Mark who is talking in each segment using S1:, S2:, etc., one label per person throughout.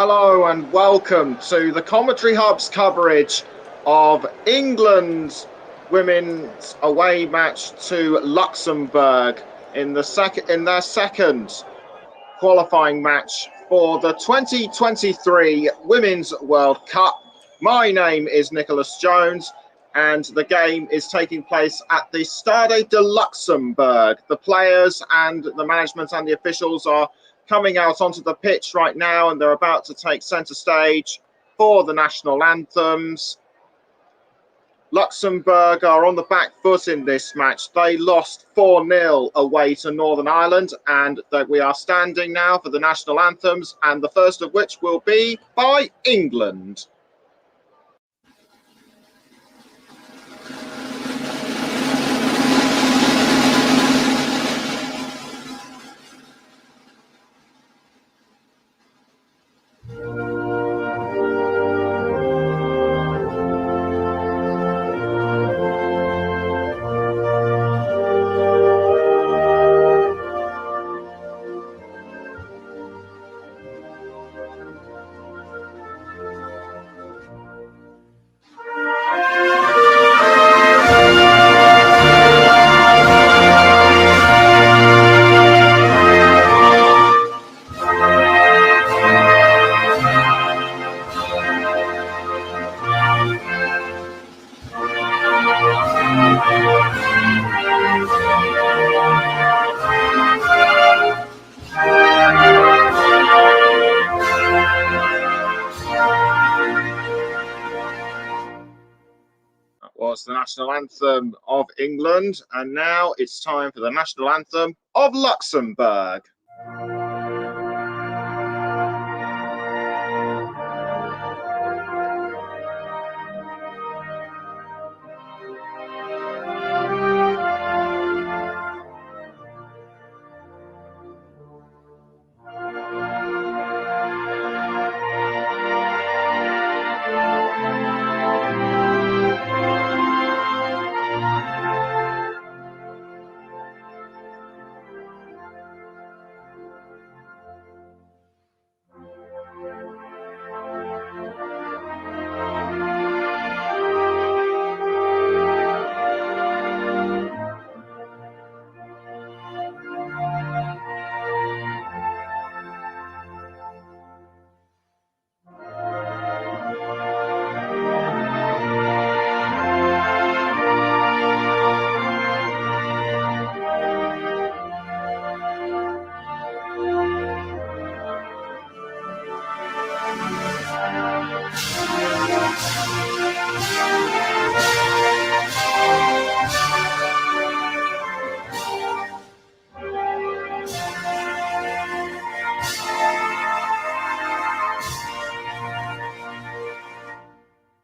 S1: Hello and welcome to the Commentary Hub's coverage of England's women's away match to Luxembourg in their second qualifying match for the 2023 Women's World Cup. My name is Nicholas Jones and the game is taking place at the Stade de Luxembourg. The players and the management and the officials are coming out onto the pitch right now and they're about to take centre stage for the national anthems. Luxembourg are on the back foot in this match. They lost 4-0 away to Northern Ireland, and that we are standing now for the national anthems, and the first of which will be by England. Was the national anthem of England, and now it's time for the national anthem of Luxembourg.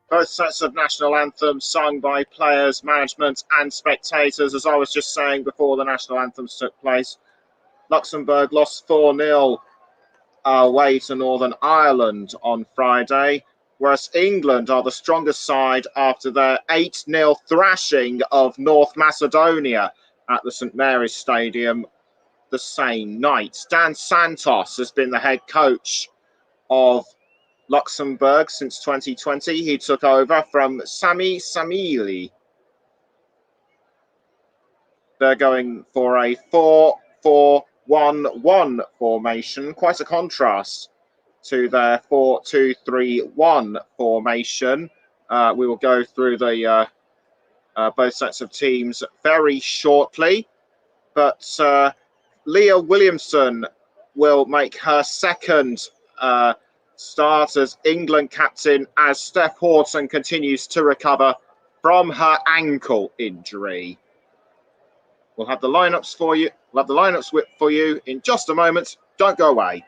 S1: Both sets of national anthems sung by players, management and spectators. As I was just saying before the national anthems took place, Luxembourg lost 4-0 away to Northern Ireland on Friday, whereas England are the strongest side after their 8-0 thrashing of North Macedonia at the St Mary's Stadium the same night. Dan Santos has been the head coach of Luxembourg since 2020. He took over from Sami Samili. They're going for a 4-4-1-1 formation, quite a contrast to their 4-2-3-1 formation. We will go through the both sets of teams very shortly, but Leah Williamson will make her second start as England captain as Steph Horton continues to recover from her ankle injury. We'll have the lineups for you. We'll have the lineups for you in just a moment. Don't go away.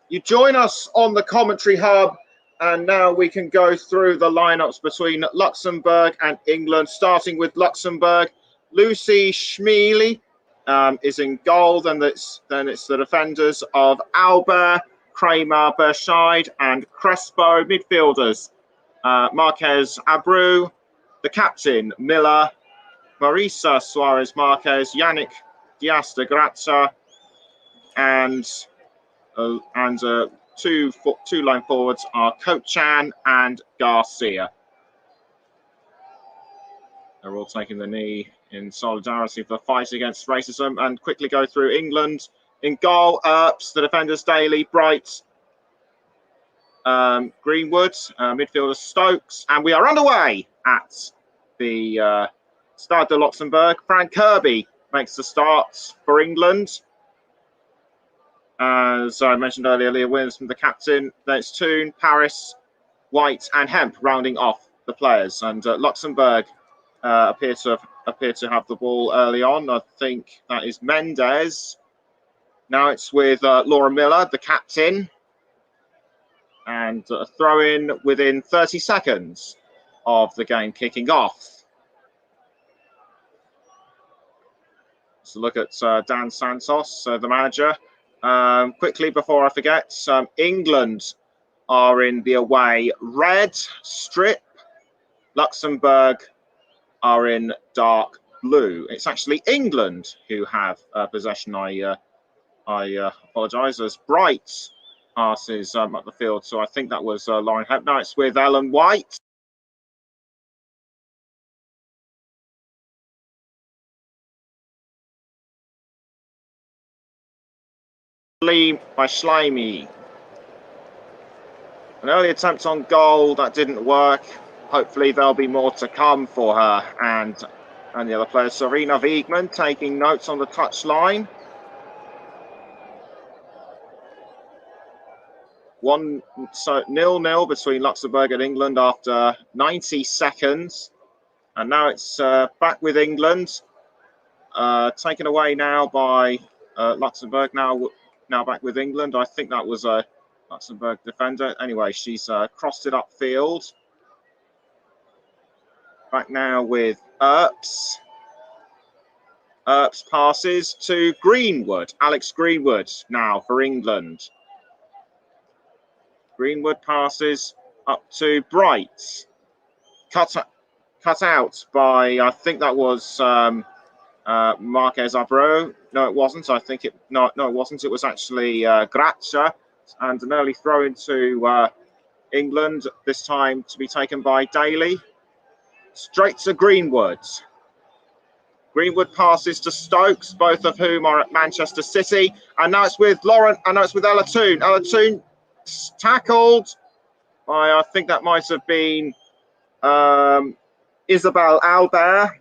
S1: You join us on the commentary hub, and now we can go through the lineups between Luxembourg and England, starting with Luxembourg. Lucy Schmeely is in goal. Then it's the defenders of Albert, Kramer, Berscheid, and Crespo. Midfielders, Marquez Abreu, the captain, Miller, Marisa Suarez Marquez, Yannick Diaz de Graça, and two line forwards are Kochan and Garcia. They're all taking the knee in solidarity for the fight against racism. And quickly go through England. In goal, Earps, the defenders Daly, Bright, Greenwood, midfielder Stokes. And we are underway at the Stade de Luxembourg. Frank Kirby makes the start for England. As I mentioned earlier, Leah Williams from the captain. Then it's Toon, Paris, White, and Hemp rounding off the players. And Luxembourg appear to have the ball early on. I think that is Mendes. Now it's with Laura Miller, the captain, and a throw in within 30 seconds of the game kicking off. So look at Dan Santos, the manager. Quickly before I forget, England are in the away red strip. Luxembourg are in dark blue. It's actually England who have possession. I apologise. As Bright passes up the field, so I think that was Lauren Hemp. Now it's with Ellen White. By Schleimy. An early attempt on goal that didn't work. Hopefully there'll be more to come for her and the other players. Serena Wiegman taking notes on the touchline. 0-0 between Luxembourg and England after 90 seconds. And now it's back with England. Taken away now by Luxembourg. Now back with England. I think that was a Luxembourg defender. Anyway, she's crossed it upfield. Back now with Earps. Earps passes to Greenwood. Alex Greenwood now for England. Greenwood passes up to Bright. Cut out by, I think that was Marquez Abreu. No, it wasn't. I think it no, it wasn't. It was actually Graça, and an early throw into England. This time to be taken by Daly. Straight to Greenwood. Greenwood passes to Stokes, both of whom are at Manchester City, and now it's with Lauren. And now it's with Ella Toon. Ella Toon tackled by, I think that might have been Isabel Albert.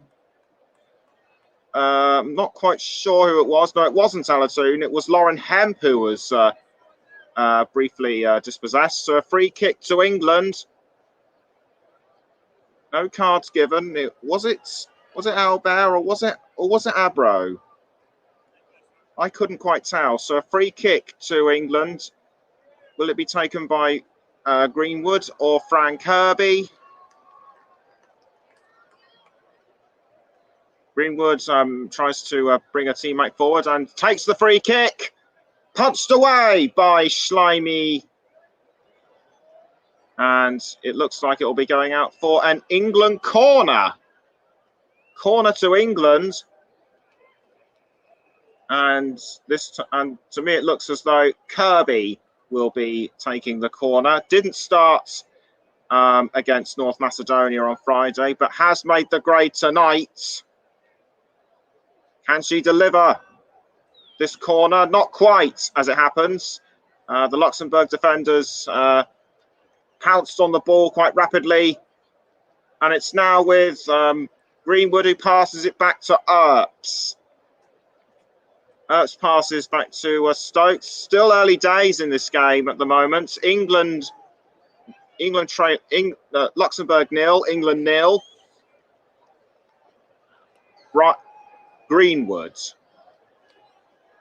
S1: I'm not quite sure who it was. No, it wasn't Alatoon. It was Lauren Hemp who was briefly dispossessed. So a free kick to England. No cards given. Was it Albert or was it Abreu? I couldn't quite tell. So a free kick to England. Will it be taken by Greenwood or Frank Kirby? Greenwood tries to bring a teammate forward and takes the free kick. Punched away by Schleimy. And it looks like it will be going out for an England corner. Corner to England. And to me, it looks as though Kirby will be taking the corner. Didn't start against North Macedonia on Friday, but has made the grade tonight. Can she deliver this corner? Not quite, as it happens. The Luxembourg defenders pounced on the ball quite rapidly. And it's now with Greenwood, who passes it back to Earps. Earps passes back to Stokes. Still early days in this game at the moment. Luxembourg 0, England 0. Right. Greenwood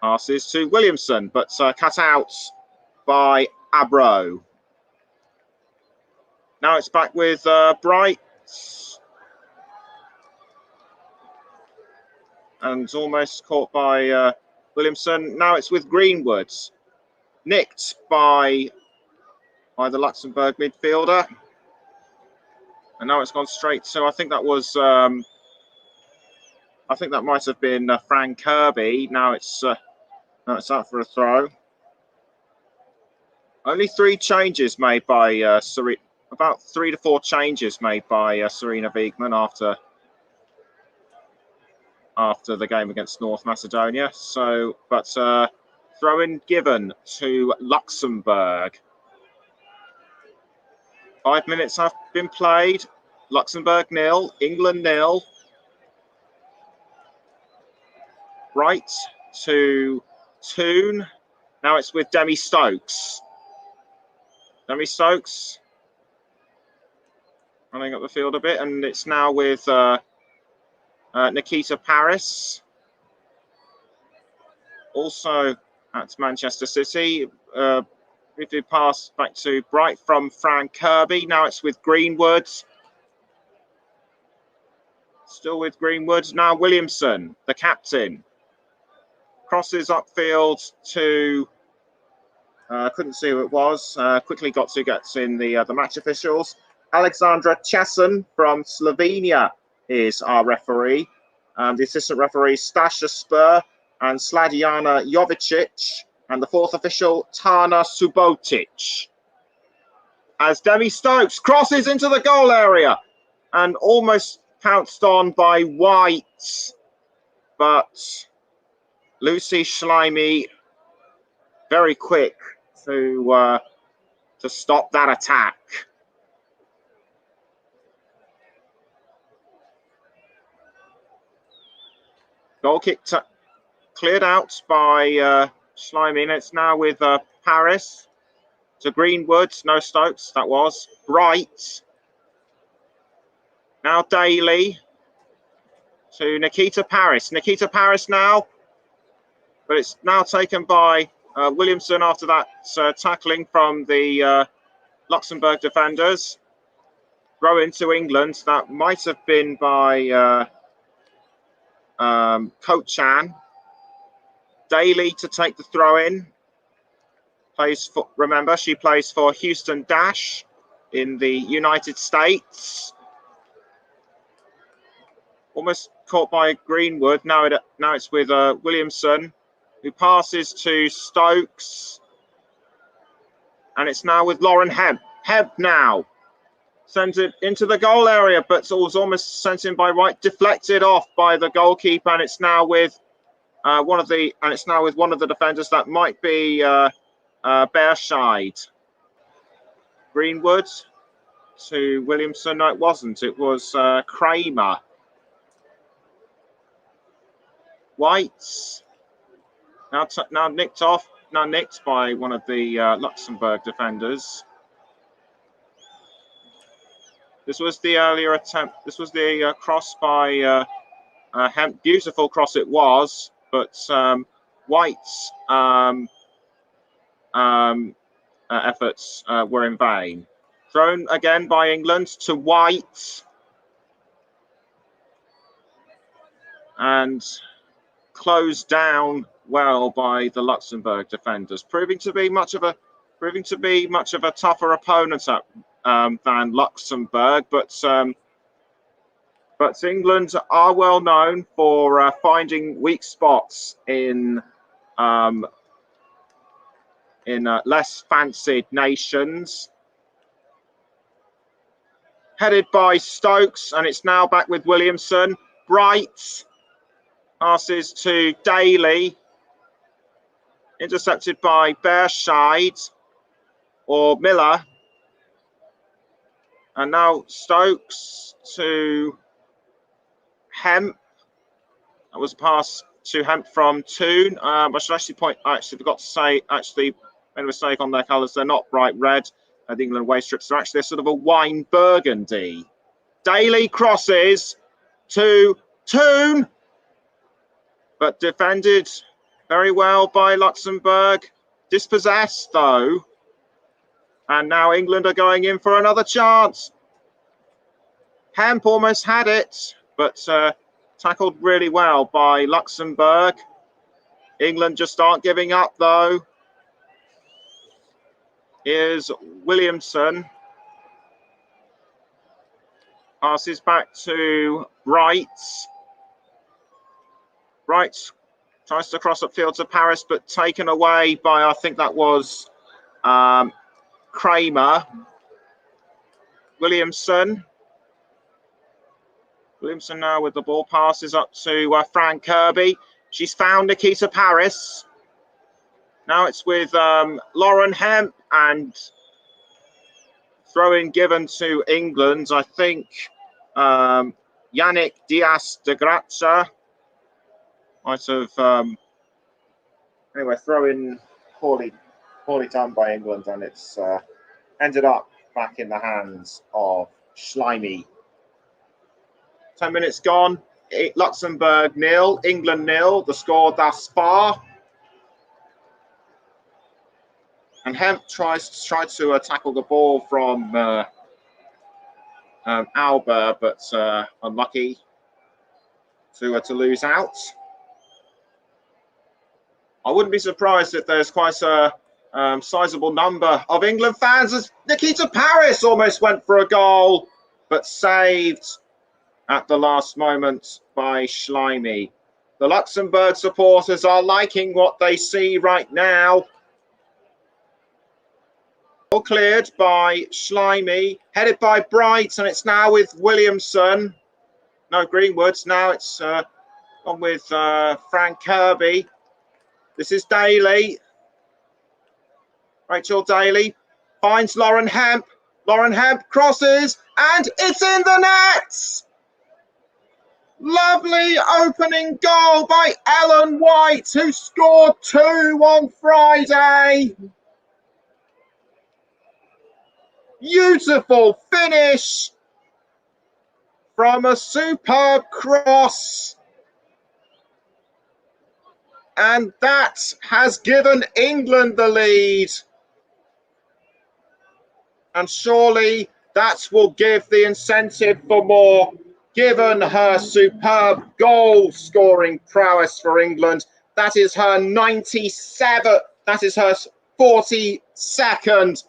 S1: passes to Williamson, but cut out by Abro. Now it's back with Bright. And almost caught by Williamson. Now it's with Greenwood. Nicked by the Luxembourg midfielder. And now it's gone straight to, I think that was, I think that might have been Frank Kirby. Now it's out for a throw. Only 3 changes made by Serena, about 3 to 4 changes made by Serena Wiegmann after the game against North Macedonia. So, but throw-in given to Luxembourg. 5 minutes have been played. Luxembourg 0, England 0. Right to Toon. Now it's with Demi Stokes. Demi Stokes running up the field a bit, and it's now with Nikita Paris. Also at Manchester City. Briefly pass back to Bright from Frank Kirby. Now it's with Greenwood. Still with Greenwood. Now Williamson, the captain. Crosses upfield to, couldn't see who it was. Quickly got to get in the match officials. Alexandra Chesson from Slovenia is our referee. The assistant referees Stasha Spur and Sladjana Jovicic. And the 4th official, Tana Subotic. As Demi Stokes crosses into the goal area and almost pounced on by White. But Lucy Schleimy very quick to stop that attack. Goal kick cleared out by Schleimy, and it's now with Paris to Greenwood. No Stokes, that was. Bright. Now Daly to Nikita Paris. Nikita Paris now, but it's now taken by Williamson after that tackling from the Luxembourg defenders. Throw into England. That might have been by Kochan. Daly to take the throw in. Remember, she plays for Houston Dash in the United States. Almost caught by Greenwood. Now it's with Williamson, who passes to Stokes. And it's now with Lauren Hemp. Hemp now sends it into the goal area, but it was almost sent in by White, deflected off by the goalkeeper, and it's now with one of the defenders. That might be Bearscheid. Greenwood to Williamson. No, it wasn't. It was Kramer. White now nicked off. Now nicked by one of the Luxembourg defenders. This was the earlier attempt. This was the cross by Hemp. Beautiful cross it was, but White's efforts were in vain. Thrown again by England to White. And closed down well by the Luxembourg defenders, proving to be much of a tougher opponent than Luxembourg, but England are well known for finding weak spots in less fancied nations. Headed by Stokes, and it's now back with Williamson. Bright passes to Daly, intercepted by Bearscheid or Miller. And now Stokes to Hemp. That was a pass to Hemp from Toon. I should actually forgot to say, made a mistake on their colours. They're not bright red. The England away strips are actually sort of a wine burgundy. Daly crosses to Toon, but defended very well by Luxembourg. Dispossessed, though. And now England are going in for another chance. Hemp almost had it, but tackled really well by Luxembourg. England just aren't giving up, though. Here's Williamson. Passes back to Bright. Bright tries to cross upfield to Paris, but taken away by, I think that was Kramer. Williamson now with the ball, passes up to Fran Kirby. She's found Nikita Paris. Now it's with Lauren Hemp, and throw-in given to England. I think Yannick Diaz de Graça might have anyway, throw-in poorly done by England, and it's ended up back in the hands of Schleimy. 10 minutes gone. Luxembourg 0, England 0. The score thus far. And Hemp tried to tackle the ball from Alba, but unlucky to lose out. I wouldn't be surprised if there's quite a sizable number of England fans, as Nikita Paris almost went for a goal, but saved at the last moment by Schleimy. The Luxembourg supporters are liking what they see right now. All cleared by Schleimy, headed by Bright, and it's now with Williamson. No, Greenwood's now. It's on with Frank Kirby. This is Daly. Rachel Daly finds Lauren Hemp. Lauren Hemp crosses, and it's in the net! Lovely opening goal by Ellen White, who scored 2 on Friday. Beautiful finish from a superb cross. And that has given England the lead. And surely that will give the incentive for more, given her superb goal-scoring prowess for England. That is her 97th, that is her 42nd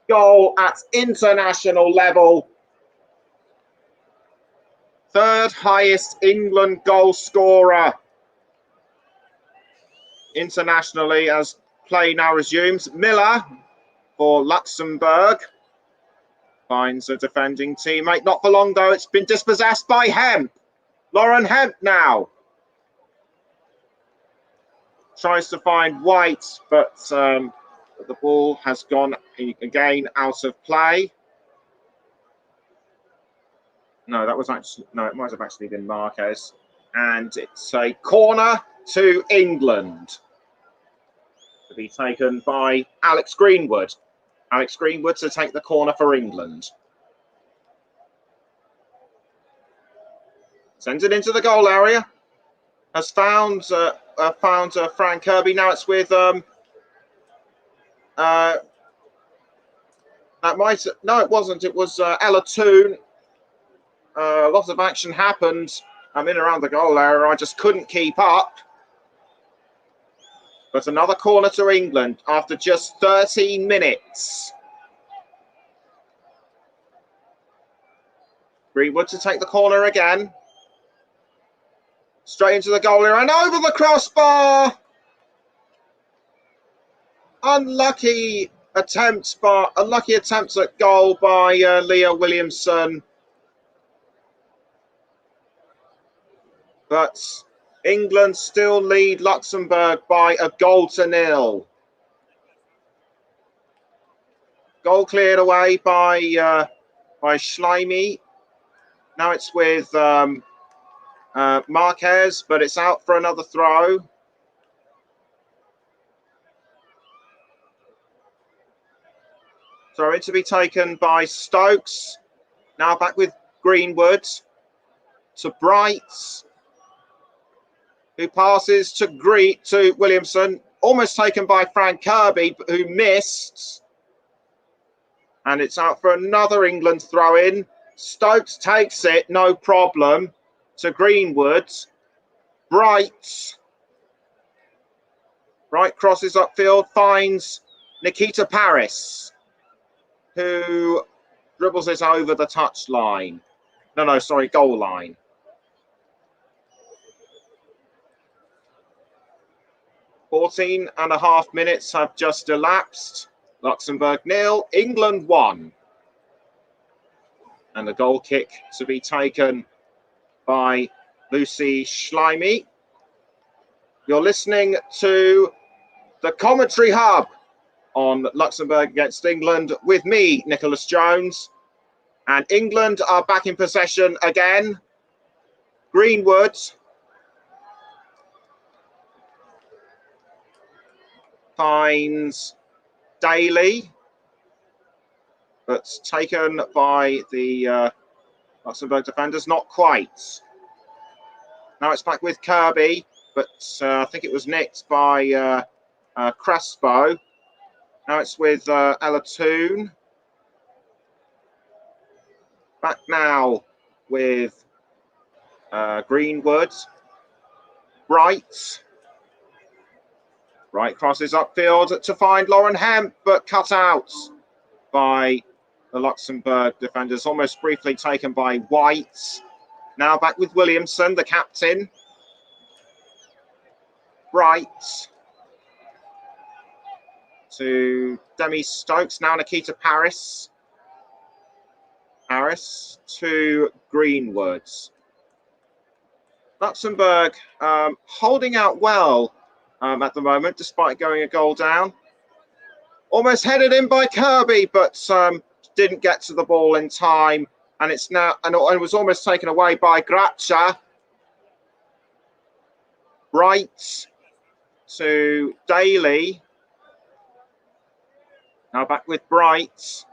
S1: goal at international level. Third highest England goal scorer internationally as play now resumes. Miller for Luxembourg finds a defending teammate. Not for long, though. It's been dispossessed by Hemp. Lauren Hemp now tries to find White, but the ball has gone again out of play. No, that was actually, no, it might have actually been Marquez. And it's a corner to England to be taken by Alex Greenwood. Alex Greenwood to take the corner for England. Sends it into the goal area. Has found Frank Kirby. Now it's with that might, no, it wasn't. It was Ella Toon. Lots of action happened. I'm in around the goal area. I just couldn't keep up. But another corner to England after just 13 minutes. Greenwood to take the corner again. Straight into the goal area and over the crossbar. Unlucky attempts at goal by Leah Williamson. But England still lead Luxembourg by a goal to 0. Goal cleared away by Schleimy. Now it's with Marquez, but it's out for another throw. Throw in to be taken by Stokes. Now back with Greenwood to Bright, who passes to Williamson. almost taken by Frank Kirby, who missed. And it's out for another England throw-in. Stokes takes it, no problem, to Greenwood. Bright crosses upfield, finds Nikita Paris, who dribbles it over the touchline. Goal line. "14 and a half minutes have just elapsed. Luxembourg 0, England 1. And the goal kick to be taken by Lucy Schleimy. You're listening to the Commentary Hub on Luxembourg against England with me, Nicholas Jones. And England are back in possession again. Greenwood finds Daly, but taken by the Luxembourg defenders, not quite. Now it's back with Kirby, but I think it was nicked by Crespo. Now it's with Ella Toon. Back now with Greenwood. Bright crosses upfield to find Lauren Hemp, but cut out by the Luxembourg defenders, almost briefly taken by White. Now back with Williamson, the captain. Bright to Demi Stokes, now Nikita Paris. Paris to Greenwood. Luxembourg holding out well at the moment, despite going a goal down. Almost headed in by Kirby, but didn't get to the ball in time. And it's now, and it was almost taken away by Gracia. Bright to Daly. Now back with Bright.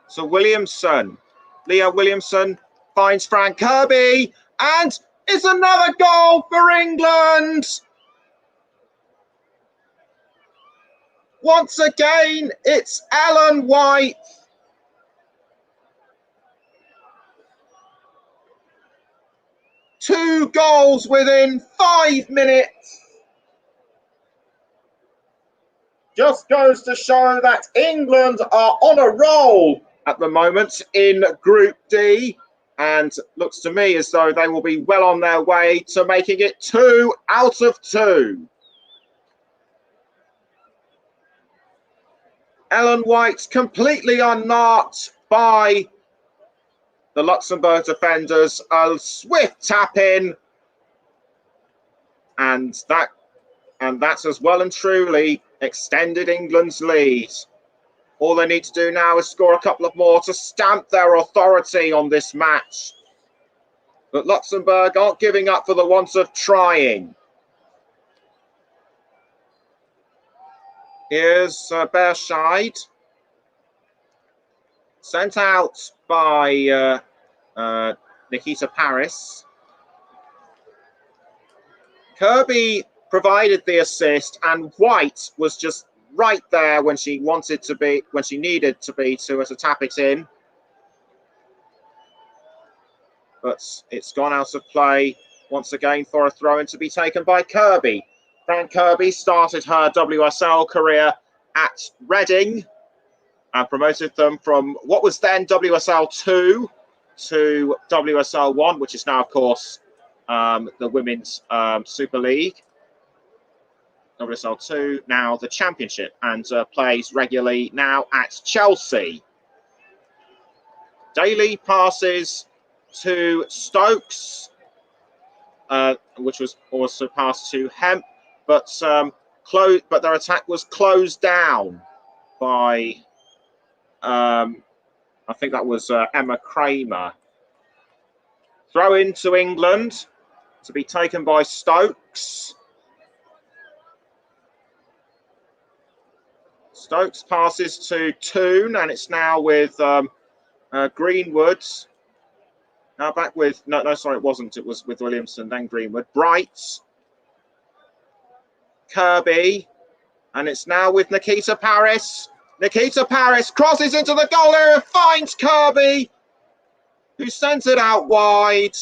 S1: So Williamson. Leah Williamson finds Frank Kirby. And it's another goal for England. Once again, it's Ellen White. Two goals within 5 minutes. Just goes to show that England are on a roll at the moment in Group D, and looks to me as though they will be well on their way to making it 2 out of 2. Ellen White completely unmarked by the Luxembourg defenders. A swift tap in, and that's as well and truly extended England's lead. All they need to do now is score a couple of more to stamp their authority on this match. But Luxembourg aren't giving up for the want of trying. Here's Berscheid. Sent out by Nikita Paris. Kirby provided the assist, and White was just right there when she wanted to be, when she needed to be, to tap it in. But it's gone out of play once again for a throw-in to be taken by Kirby. Frank Kirby started her WSL career at Reading and promoted them from what was then WSL 2 to WSL 1, which is now, of course, the Women's Super League. WSL 2, now the Championship, and plays regularly now at Chelsea. Daly passes to Stokes, which was also passed to Hemp, but their attack was closed down by, I think that was Emma Kramer. Throw in to England to be taken by Stokes. Stokes passes to Toon, and it's now with Greenwood. Now back with, no, sorry, it wasn't. It was with Williamson, then Greenwood. Bright. Kirby. And it's now with Nikita Paris. Nikita Paris crosses into the goal area, finds Kirby, who sends it out wide.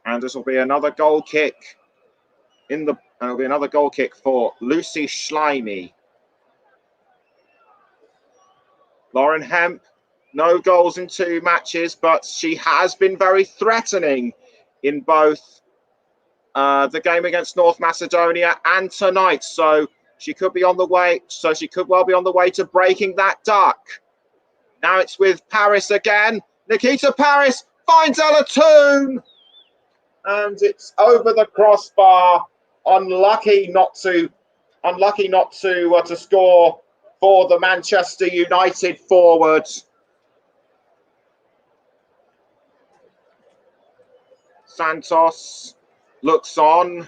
S1: And this will be another goal kick it'll be another goal kick for Lucy Schleimy. Lauren Hemp, no goals in 2 matches, but she has been very threatening in both the game against North Macedonia and tonight. So she could be on the way. So she could well be on the way to breaking that duck. Now it's with Paris again. Nikita Paris finds Ella Toon, and it's over the crossbar. Unlucky not to score for the Manchester United forward. Santos looks on,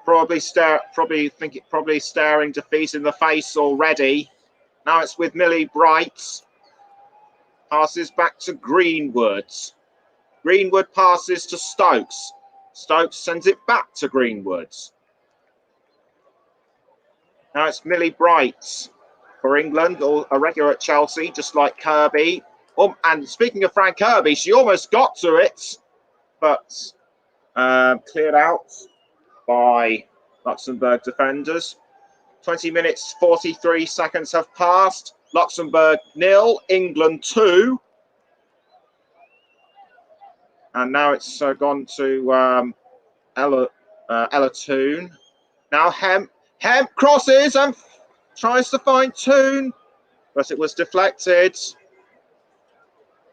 S1: probably staring defeat in the face already. Now it's with Millie Bright. Passes back to Greenwood. Greenwood passes to Stokes. Stokes sends it back to Greenwood. Now it's Millie Bright for England, a regular at Chelsea, just like Kirby. And speaking of Frank Kirby, she almost got to it, but cleared out by Luxembourg defenders. 20 minutes, 43 seconds have passed. Luxembourg 0, England 2. And now it's gone to Ella Toon. Now Hemp crosses and tries to find Toon, but it was deflected.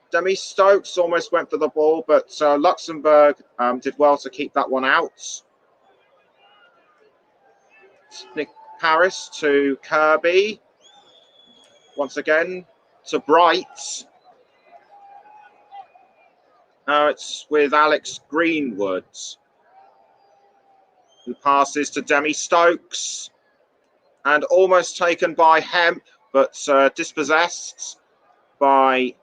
S1: Demi Stokes almost went for the ball, but Luxembourg did well to keep that one out. Nick Paris to Kirby. Once again to Bright. Now it's with Alex Greenwood, who passes to Demi Stokes. And almost taken by Hemp, but dispossessed by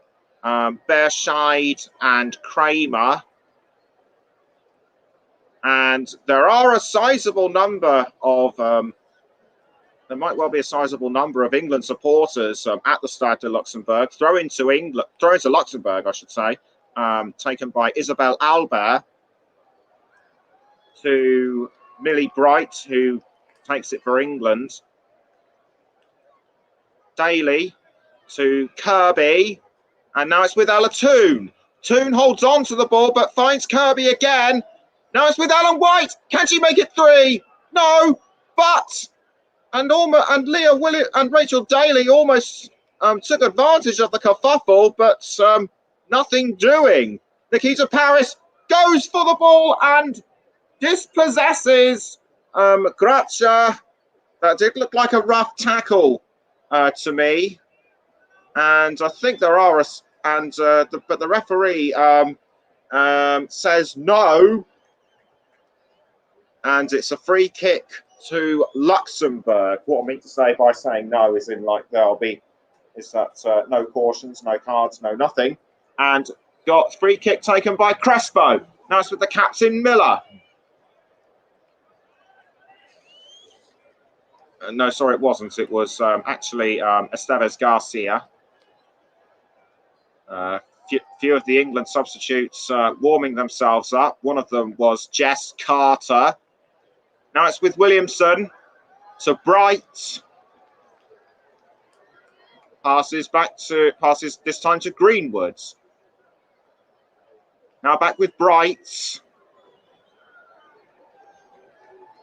S1: Bearscheid and Kramer. And there are a sizable number of there might well be a sizable number of England supporters at the Stade de Luxembourg. Throw into Luxembourg, I should say, taken by Isabelle Albert to Millie Bright, who takes it for England. Daly to Kirby, and now it's with Ella Toon. Toon holds on to the ball, but finds Kirby again. Now it's with Ellen White. Can she make it 3? No, but and Leah Williams and Rachel Daly almost took advantage of the kerfuffle, but nothing doing. Nikita Paris goes for the ball and dispossesses Gracia. That did look like a rough tackle to me, and I think there are but the referee says no, and it's a free kick to Luxembourg. What I mean to say by saying no is in like no cautions, no cards, no nothing, and got free kick taken by Crespo. Now it's with the captain Miller. No, sorry, it wasn't. It was actually Esteves Garcia. Few of the England substitutes warming themselves up. One of them was Jess Carter. Now it's with Williamson to Bright. Passes this time to Greenwood. Now back with Bright.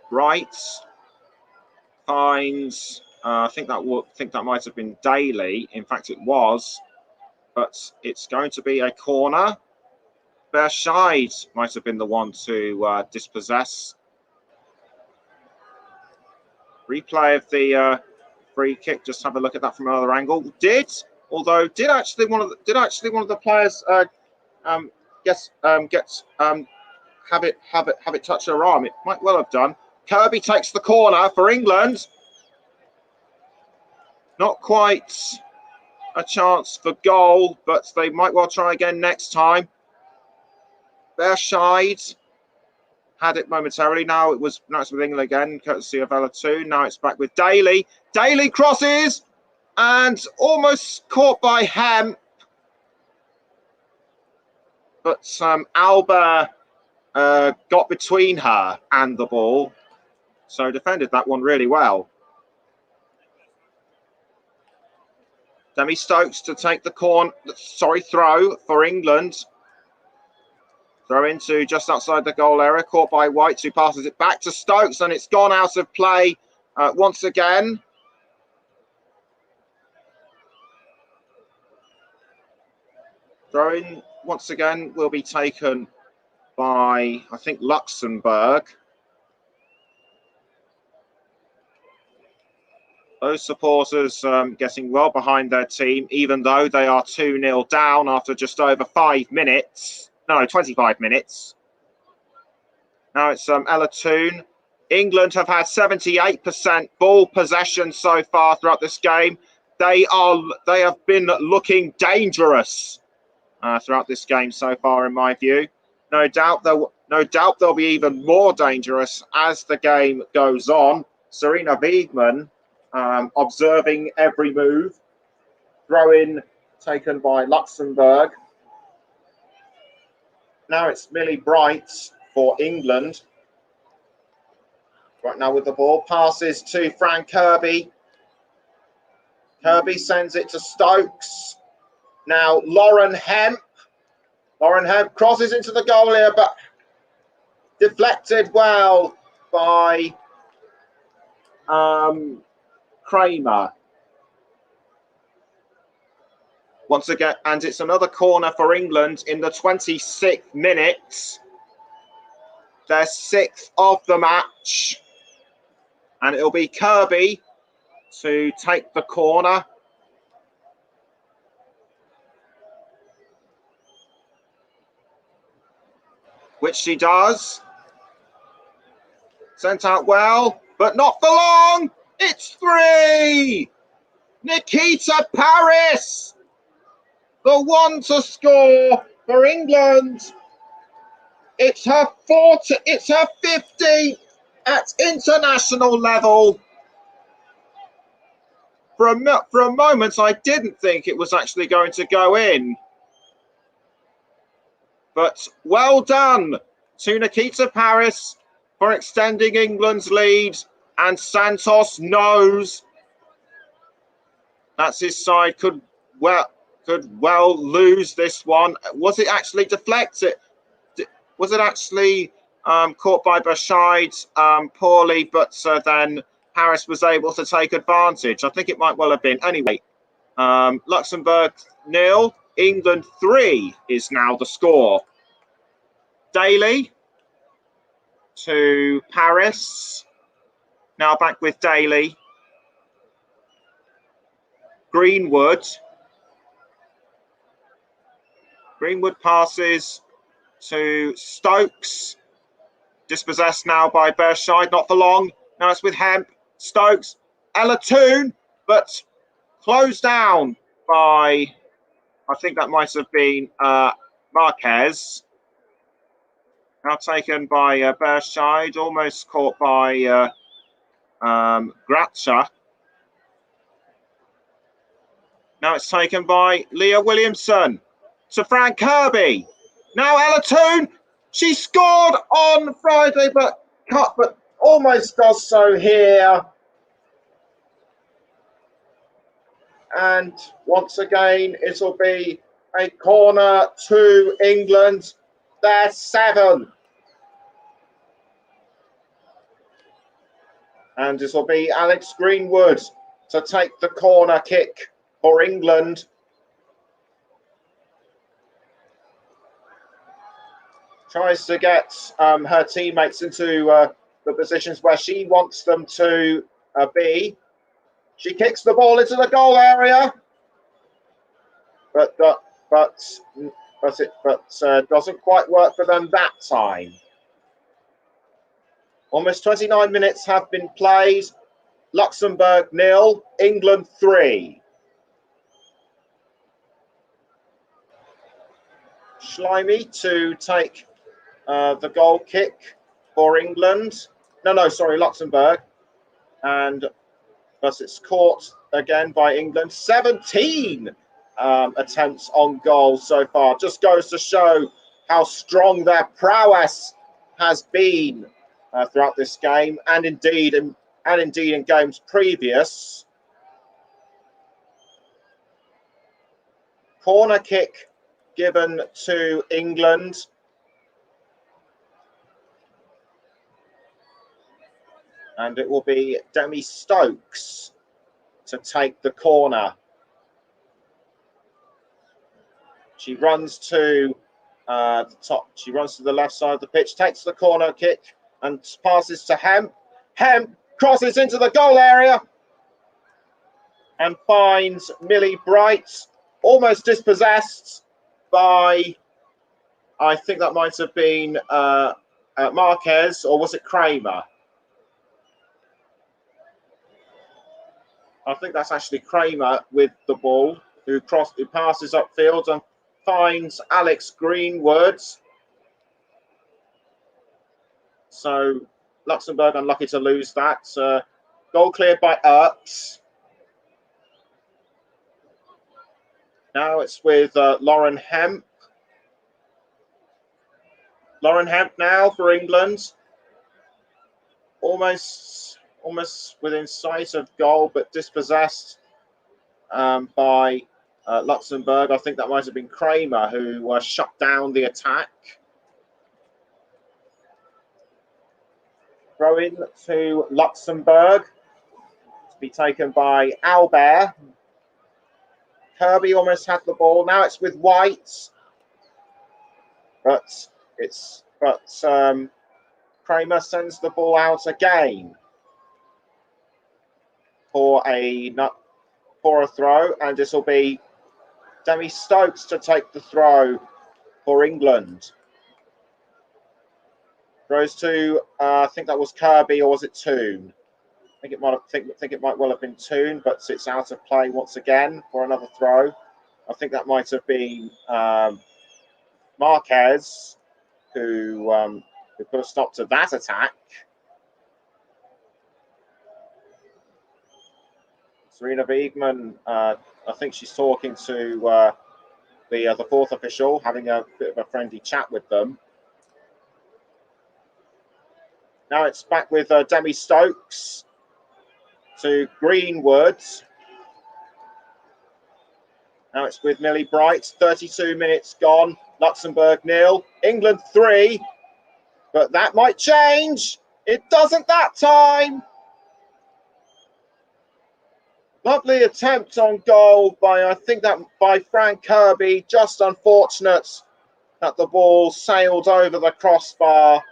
S1: Bright finds. I think that might have been Daly. In fact, it was, but it's going to be a corner. Bearscheid might have been the one to dispossess. Replay of the free kick. Just have a look at that from another angle. Did actually one of the players have it touch her arm? It might well have done. Kirby takes the corner for England. Not quite a chance for goal, but they might well try again next time. Bearscheid had it momentarily. Now it's with England again, courtesy of Ella 2. Now it's back with Daly. Daly crosses and almost caught by Hemp. But Alba got between her and the ball. So defended that one really well. Demi Stokes to take the throw for England. Throw into just outside the goal area, caught by White, who passes it back to Stokes, and it's gone out of play once again. Throw in once again will be taken by, I think, Luxembourg. Those supporters getting well behind their team, even though they are 2-0 down after just over 5 minutes. No, 25 minutes. Now it's Ella Toon. England have had 78% ball possession so far throughout this game. They have been looking dangerous throughout this game so far, in my view. No doubt they'll be even more dangerous as the game goes on. Serena Wiegmann observing every move. Throw in taken by Luxembourg. Now it's Millie Bright for England. Right now with the ball, passes to Fran Kirby. Kirby sends it to Stokes. Now Lauren Hemp. Lauren Hemp crosses into the goal here, but deflected well by Kramer. Once again, and it's another corner for England in the 26th minute. Their 6th of the match. And it'll be Kirby to take the corner. Which she does. Sent out well, but not for long. It's 3. Nikita Paris, the one to score for England. It's her 50th at international level. For a moment, I didn't think it was actually going to go in. But well done to Nikita Paris for extending England's lead. And Santos knows that's his side could well lose this one. Was it actually deflected? Was it actually caught by Bashide poorly, but then Paris was able to take advantage? I think it might well have been. Anyway, Luxembourg 0, England 3 is now the score. Daly to Paris. Now back with Daly. Greenwood. Greenwood passes to Stokes. Dispossessed now by Bershide, not for long. Now it's with Hemp. Stokes. Ella Toon, but closed down by, I think that might have been Marquez. Now taken by Bershide, almost caught by Gratcha. Now it's taken by Leah Williamson to Fran Kirby. Now Ella Toon, she scored on Friday, but almost does so here. And once again, it'll be a corner to England. They're 7. And this will be Alex Greenwood to take the corner kick for England. Tries to get her teammates into the positions where she wants them to be. She kicks the ball into the goal area, but doesn't quite work for them that time. Almost 29 minutes have been played. Luxembourg 0, England 3. Schleimy to take the goal kick for England. No, sorry, Luxembourg. And thus it's caught again by England. 17 attempts on goal so far. Just goes to show how strong their prowess has been throughout this game, and indeed in games previous. Corner kick given to England. And it will be Demi Stokes to take the corner. She runs to the top. She runs to the left side of the pitch, takes the corner kick and passes to Hemp. Hemp crosses into the goal area and finds Millie Bright, almost dispossessed by, I think that might have been Marquez, or was it Kramer? I think that's actually Kramer with the ball, who passes upfield and finds Alex Greenwood. So Luxembourg unlucky to lose that. Goal cleared by Ertz. Now it's with Lauren Hemp. Lauren Hemp now for England. Almost within sight of goal, but dispossessed by Luxembourg. I think that might have been Kramer who shut down the attack. Throw in to Luxembourg to be taken by Albert. Kirby almost had the ball. Now it's with White, but Kramer sends the ball out again for a throw, and this will be Demi Stokes to take the throw for England. Throws to I think that was Kirby, or was it Toon? I think it might well have been Toon, but it's out of play once again for another throw. I think that might have been Marquez who put a stop to that attack. Serena Wiegman, I think she's talking to the fourth official, having a bit of a friendly chat with them. Now it's back with Demi Stokes to Greenwood. Now it's with Millie Bright. 32 minutes gone. Luxembourg 0, England 3. But that might change. It doesn't that time. Lovely attempt on goal by, I think that by Frank Kirby. Just unfortunate that the ball sailed over the crossbar.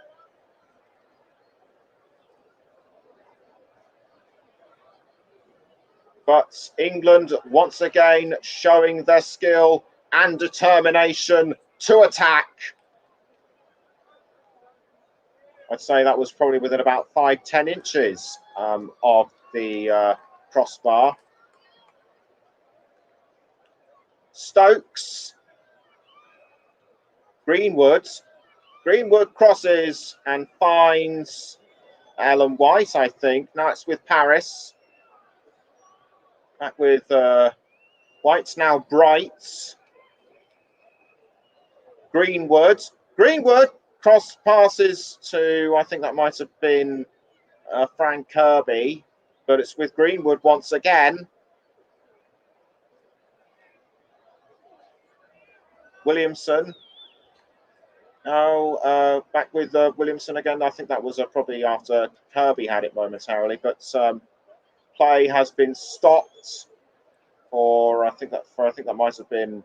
S1: But England once again showing their skill and determination to attack. I'd say that was probably within about 5-10 inches of the crossbar. Stokes. Greenwood crosses and finds Ellen White, I think. Now it's with Paris. Back with White's now Bright. Greenwood cross passes to, I think that might have been Frank Kirby, but it's with Greenwood once again. Williamson. Now back with Williamson again. I think that was probably after Kirby had it momentarily, but play has been stopped for I think that might have been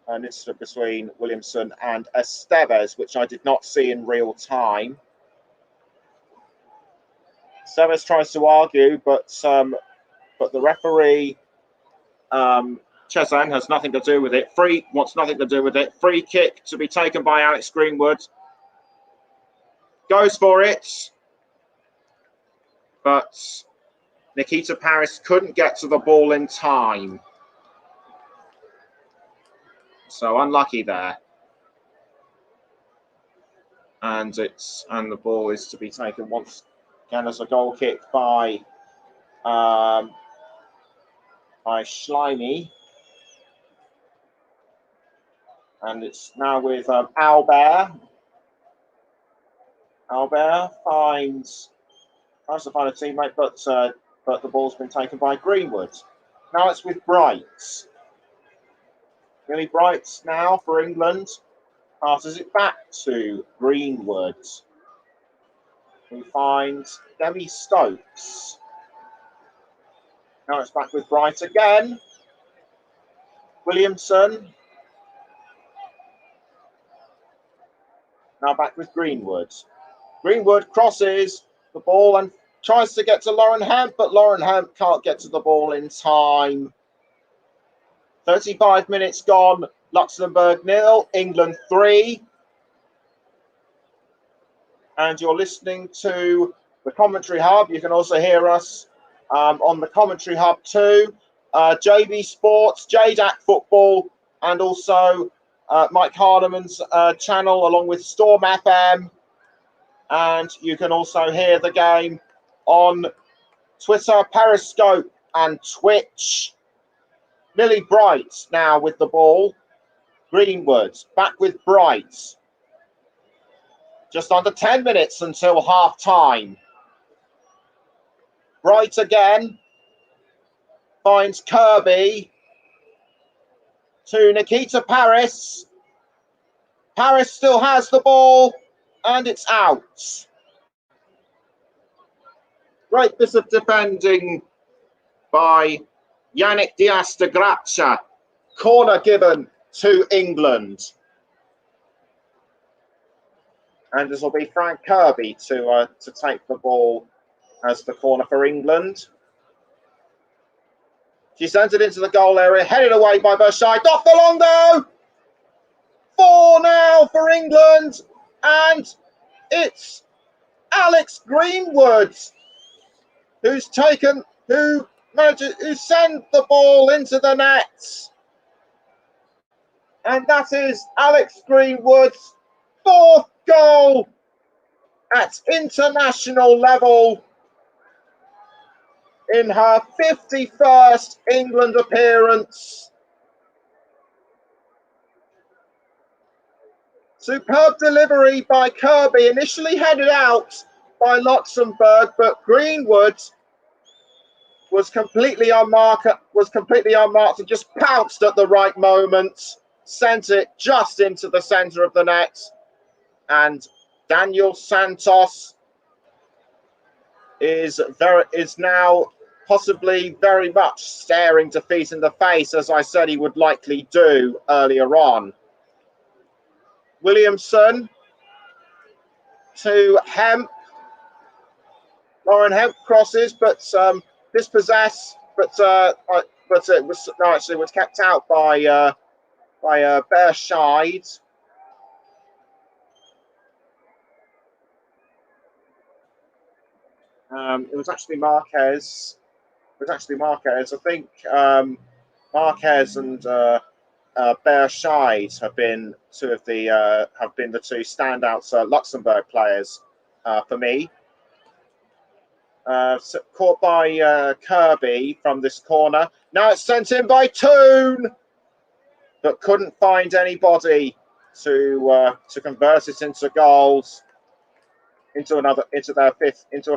S1: an incident between Williamson and Esteves, which I did not see in real time. Esteves tries to argue, but the referee Chezan has nothing to do with it. Wants nothing to do with it. Free kick to be taken by Alex Greenwood. Goes for it, but Nikita Paris couldn't get to the ball in time. So unlucky there. and the ball is to be taken once again as a goal kick by Schleimy. And it's now with Albert. Albert tries to find a teammate, but the ball's been taken by Greenwood. Now it's with Bright. Really Bright now for England. Passes it back to Greenwood, who finds Demi Stokes. Now it's back with Bright again. Williamson. Now back with Greenwood. Greenwood crosses the ball and tries to get to Lauren Hemp, but Lauren Hemp can't get to the ball in time. 35 minutes gone. Luxembourg 0, England 3. And you're listening to the Commentary Hub. You can also hear us on the Commentary Hub too. JB Sports, JDAC Football, and also Mike Hardeman's channel, along with Storm FM. And you can also hear the game on Twitter, Periscope, and Twitch. Millie Bright now with the ball. Greenwood back with Bright. Just under 10 minutes until half time. Bright again. Finds Kirby. To Nikita Paris. Paris still has the ball. And it's out. Great bit of defending by Yannick Diaz de Gracia. Corner given to England. And this will be Frank Kirby to take the ball as the corner for England. She sends it into the goal area, headed away by Berscheid. Off the long though! 4 now for England. And it's Alex Greenwood who sends the ball into the net. And that is Alex Greenwood's 4th goal at international level in her 51st England appearance. Superb delivery by Kirby, initially headed out by Luxembourg, but Greenwood was completely unmarked and just pounced at the right moment, sent it just into the centre of the net. And Daniel Santos is now possibly very much staring defeat in the face, as I said he would likely do earlier on. Williamson to Hemp. Lauren Hemp crosses, but dispossessed. But it was kept out by Berscheid. It was actually Marquez. I think Marquez and Berscheid have been the two standouts Luxembourg players for me. Caught by Kirby from this corner. Now it's sent in by Toon, but couldn't find anybody to convert it into goals. Into a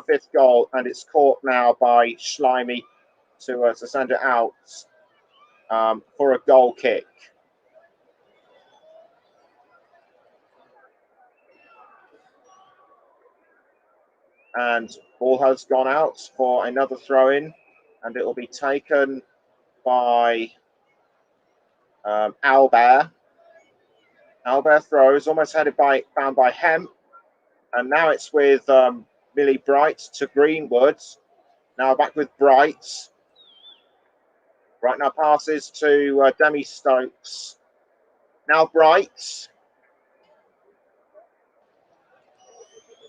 S1: fifth goal, and it's caught now by Schleimy to send it out for a goal kick. And ball has gone out for another throw-in, and it will be taken by Albert. Albert throws, almost found by Hemp. And now it's with Millie Bright to Greenwood. Now back with Bright. Bright now passes to Demi Stokes. Now Bright.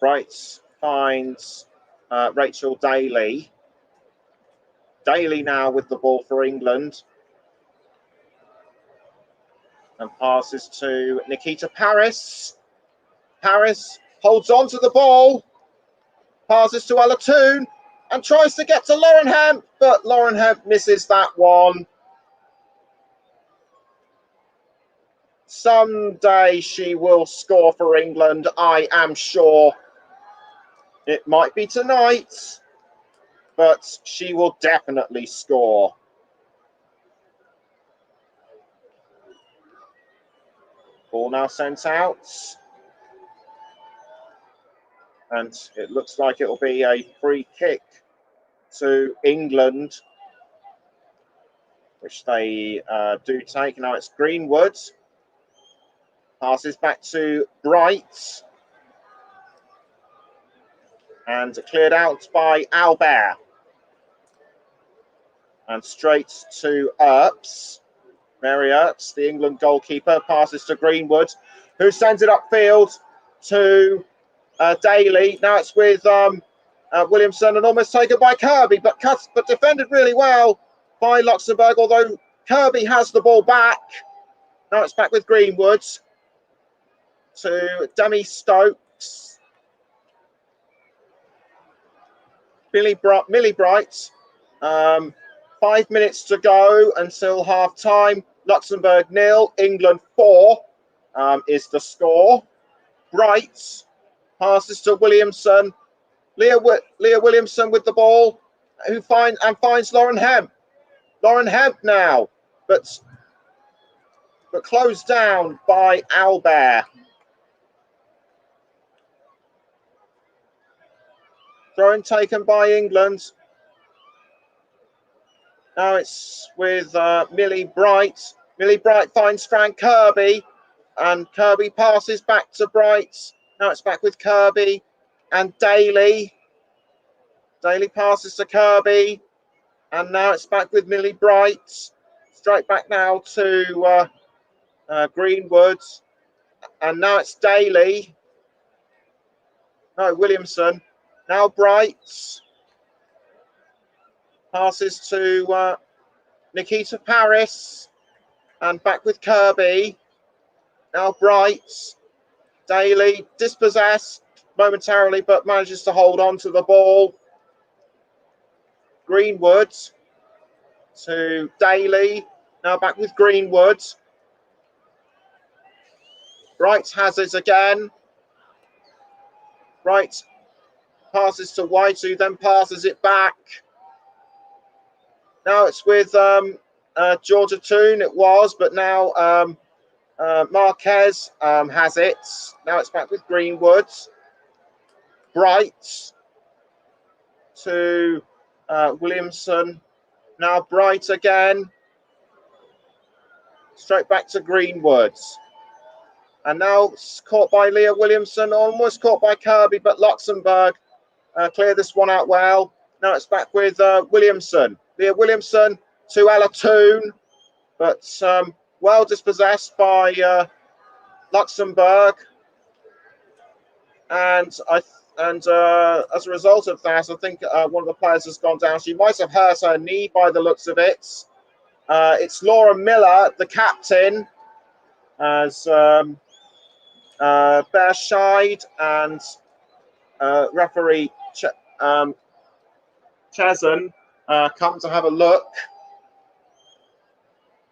S1: Bright finds Rachel Daly. Daly now with the ball for England. And passes to Nikita Paris. Paris holds on to the ball, passes to Alatoon, and tries to get to Lauren Hemp, but Lauren Hemp misses that one. Someday she will score for England, I am sure. It might be tonight, but she will definitely score. Ball now sent out. And it looks like it'll be a free kick to England, which they do take. Now it's Greenwood. Passes back to Bright. And cleared out by Albert. And straight to Earps. Mary Earps, the England goalkeeper, passes to Greenwood, who sends it upfield to Daly. Now it's with Williamson and almost taken by Kirby, but defended really well by Luxembourg, although Kirby has the ball back. Now it's back with Greenwood to Demi Stokes. Millie Bright. 5 minutes to go until half time. Luxembourg 0, England 4 is the score. Bright passes to Williamson. Leah Williamson with the ball, who finds Lauren Hemp. Lauren Hemp now, but closed down by Albert. Throw-in taken by England. Now it's with Millie Bright. Millie Bright finds Frank Kirby, and Kirby passes back to Bright. Now it's back with Kirby and Daly. Daly passes to Kirby, and now it's back with Millie Bright. Straight back now to Greenwood, and now it's Daly. No, Williamson. Now Bright. Passes to Nikita Paris, and back with Kirby. Now Bright. Daly dispossessed momentarily, but manages to hold on to the ball. Greenwood to Daly. Now back with Greenwood. Bright has it again. Bright passes to White, who then passes it back. Now it's with Georgia Toon, it was, but now Marquez has it. Now it's back with Greenwood. Bright to Williamson. Now Bright again. Straight back to Greenwood. And now caught by Leah Williamson, almost caught by Kirby, but Luxembourg clear this one out well. Now it's back with Williamson. Leah Williamson to Alatoon, but well dispossessed by Luxembourg. And as a result of that, I think one of the players has gone down. She might have hurt her knee by the looks of it. It's Laura Miller, the captain, as Bear Scheid and referee Chazan come to have a look.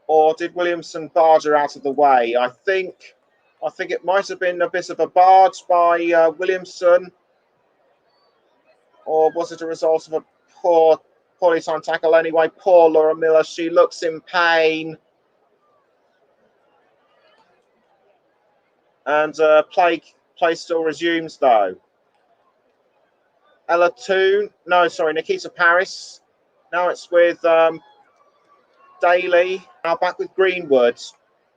S1: Or did Williamson barge her out of the way? I think it might have been a bit of a barge by Williamson. Or was it a result of a poorly timed tackle? Anyway, poor Laura Miller. She looks in pain. And play still resumes, though. Nikita Paris. Now it's with Daly. Now back with Greenwood.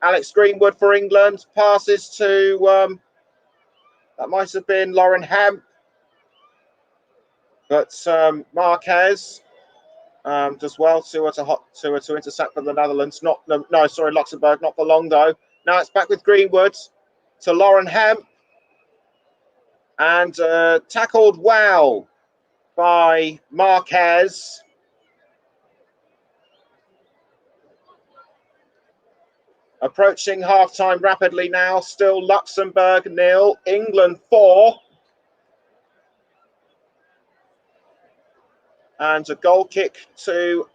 S1: Alex Greenwood for England. Passes to, that might have been Lauren Hemp. But Marquez does well to intercept for the Netherlands. Luxembourg, not for long though. Now it's back with Greenwood to Lauren Hemp. And tackled well by Marquez. Approaching half-time rapidly now. Still Luxembourg 0, England 4. And a goal kick to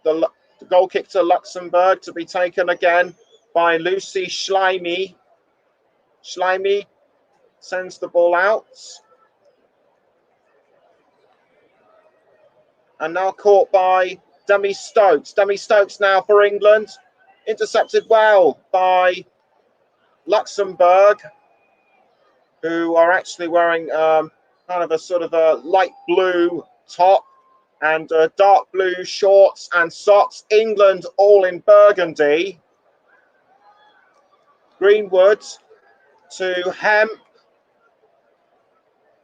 S1: Luxembourg to be taken again by Lucy Schleimy. Schleimy sends the ball out. And now caught by Demi Stokes. Demi Stokes now for England. Intercepted well by Luxembourg, who are actually wearing kind of a sort of a light blue top and dark blue shorts and socks. England all in burgundy. Greenwood to Hemp.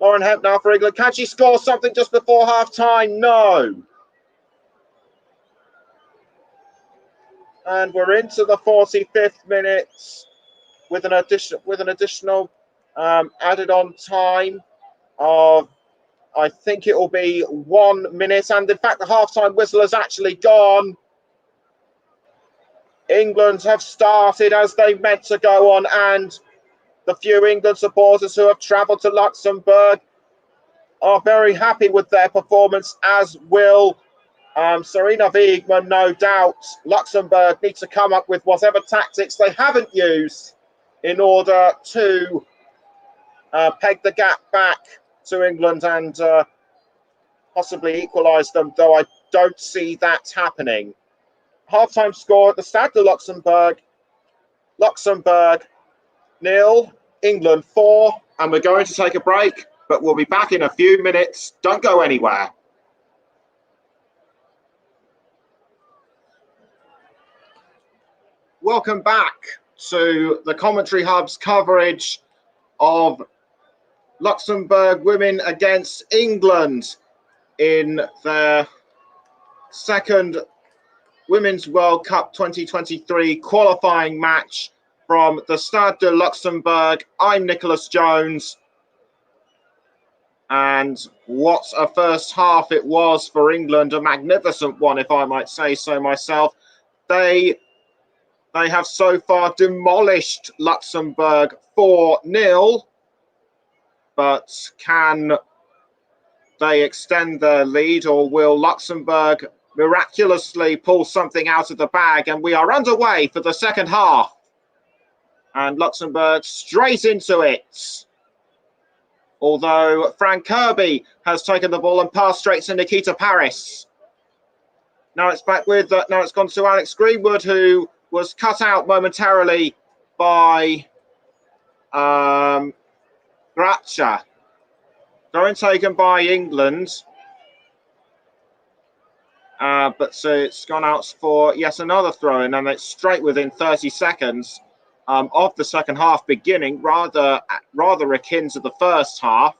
S1: Lauren Hemp now for England. Can she score something just before half-time? No. And we're into the 45th minute with an additional added on time of, I think it will be 1 minute. And in fact, the half-time whistle has actually gone. England have started as they meant to go on, and the few England supporters who have travelled to Luxembourg are very happy with their performance, as will Sarina Wiegman, no doubt. Luxembourg need to come up with whatever tactics they haven't used in order to peg the gap back to England and possibly equalise them, though I don't see that happening. Half-time score at the Stade de Luxembourg. Luxembourg 0, England 4, and we're going to take a break, but we'll be back in a few minutes. Don't go anywhere. Welcome back to the Commentary Hub's coverage of Luxembourg women against England in their second Women's World Cup 2023 qualifying match from the Stade de Luxembourg. I'm Nicholas Jones. And what a first half it was for England, a magnificent one, if I might say so myself. They have so far demolished Luxembourg 4-0, but can they extend their lead, or will Luxembourg miraculously pull something out of the bag? And we are underway for the second half. And Luxembourg straight into it. Although Fran Kirby has taken the ball and passed straight to Nikita Paris. Now it's back with, now it's gone to Alex Greenwood, who was cut out momentarily by Gracia. Going taken by England. But so it's gone out for yet another throw-in, and it's straight within 30 seconds of the second half beginning, rather akin to the first half.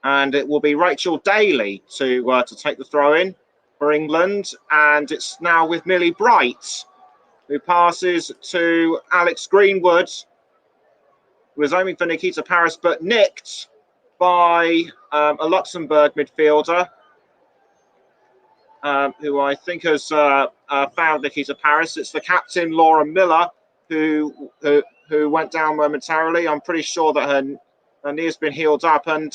S1: And it will be Rachel Daly to take the throw-in for England, and it's now with Millie Bright, who passes to Alex Greenwood, who was aiming for Nikita Paris, but nicked by a Luxembourg midfielder, who I think has found Nikita Paris. It's the captain, Laura Miller, who went down momentarily. I'm pretty sure that her knee has been healed up. And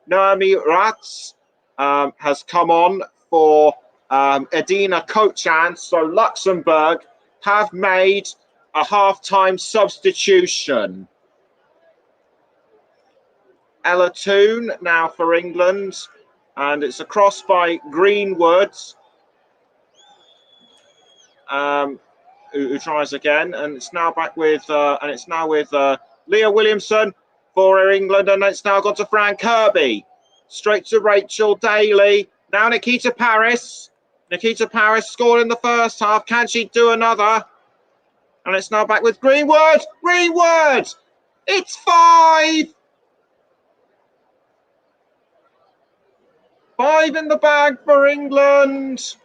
S1: Naomi Ratz has come on for Edina Kochan. So Luxembourg have made a half-time substitution. Ella Toon now for England, and it's a cross by Greenwood, who tries again, and it's now back with Leah Williamson for England, and it's now gone to Fran Kirby, straight to Rachel Daly. Now Nikita Paris. Nikita Paris scored in the first half. Can she do another? And it's now back with Greenwood. Greenwood! It's 5! 5 in the bag for England.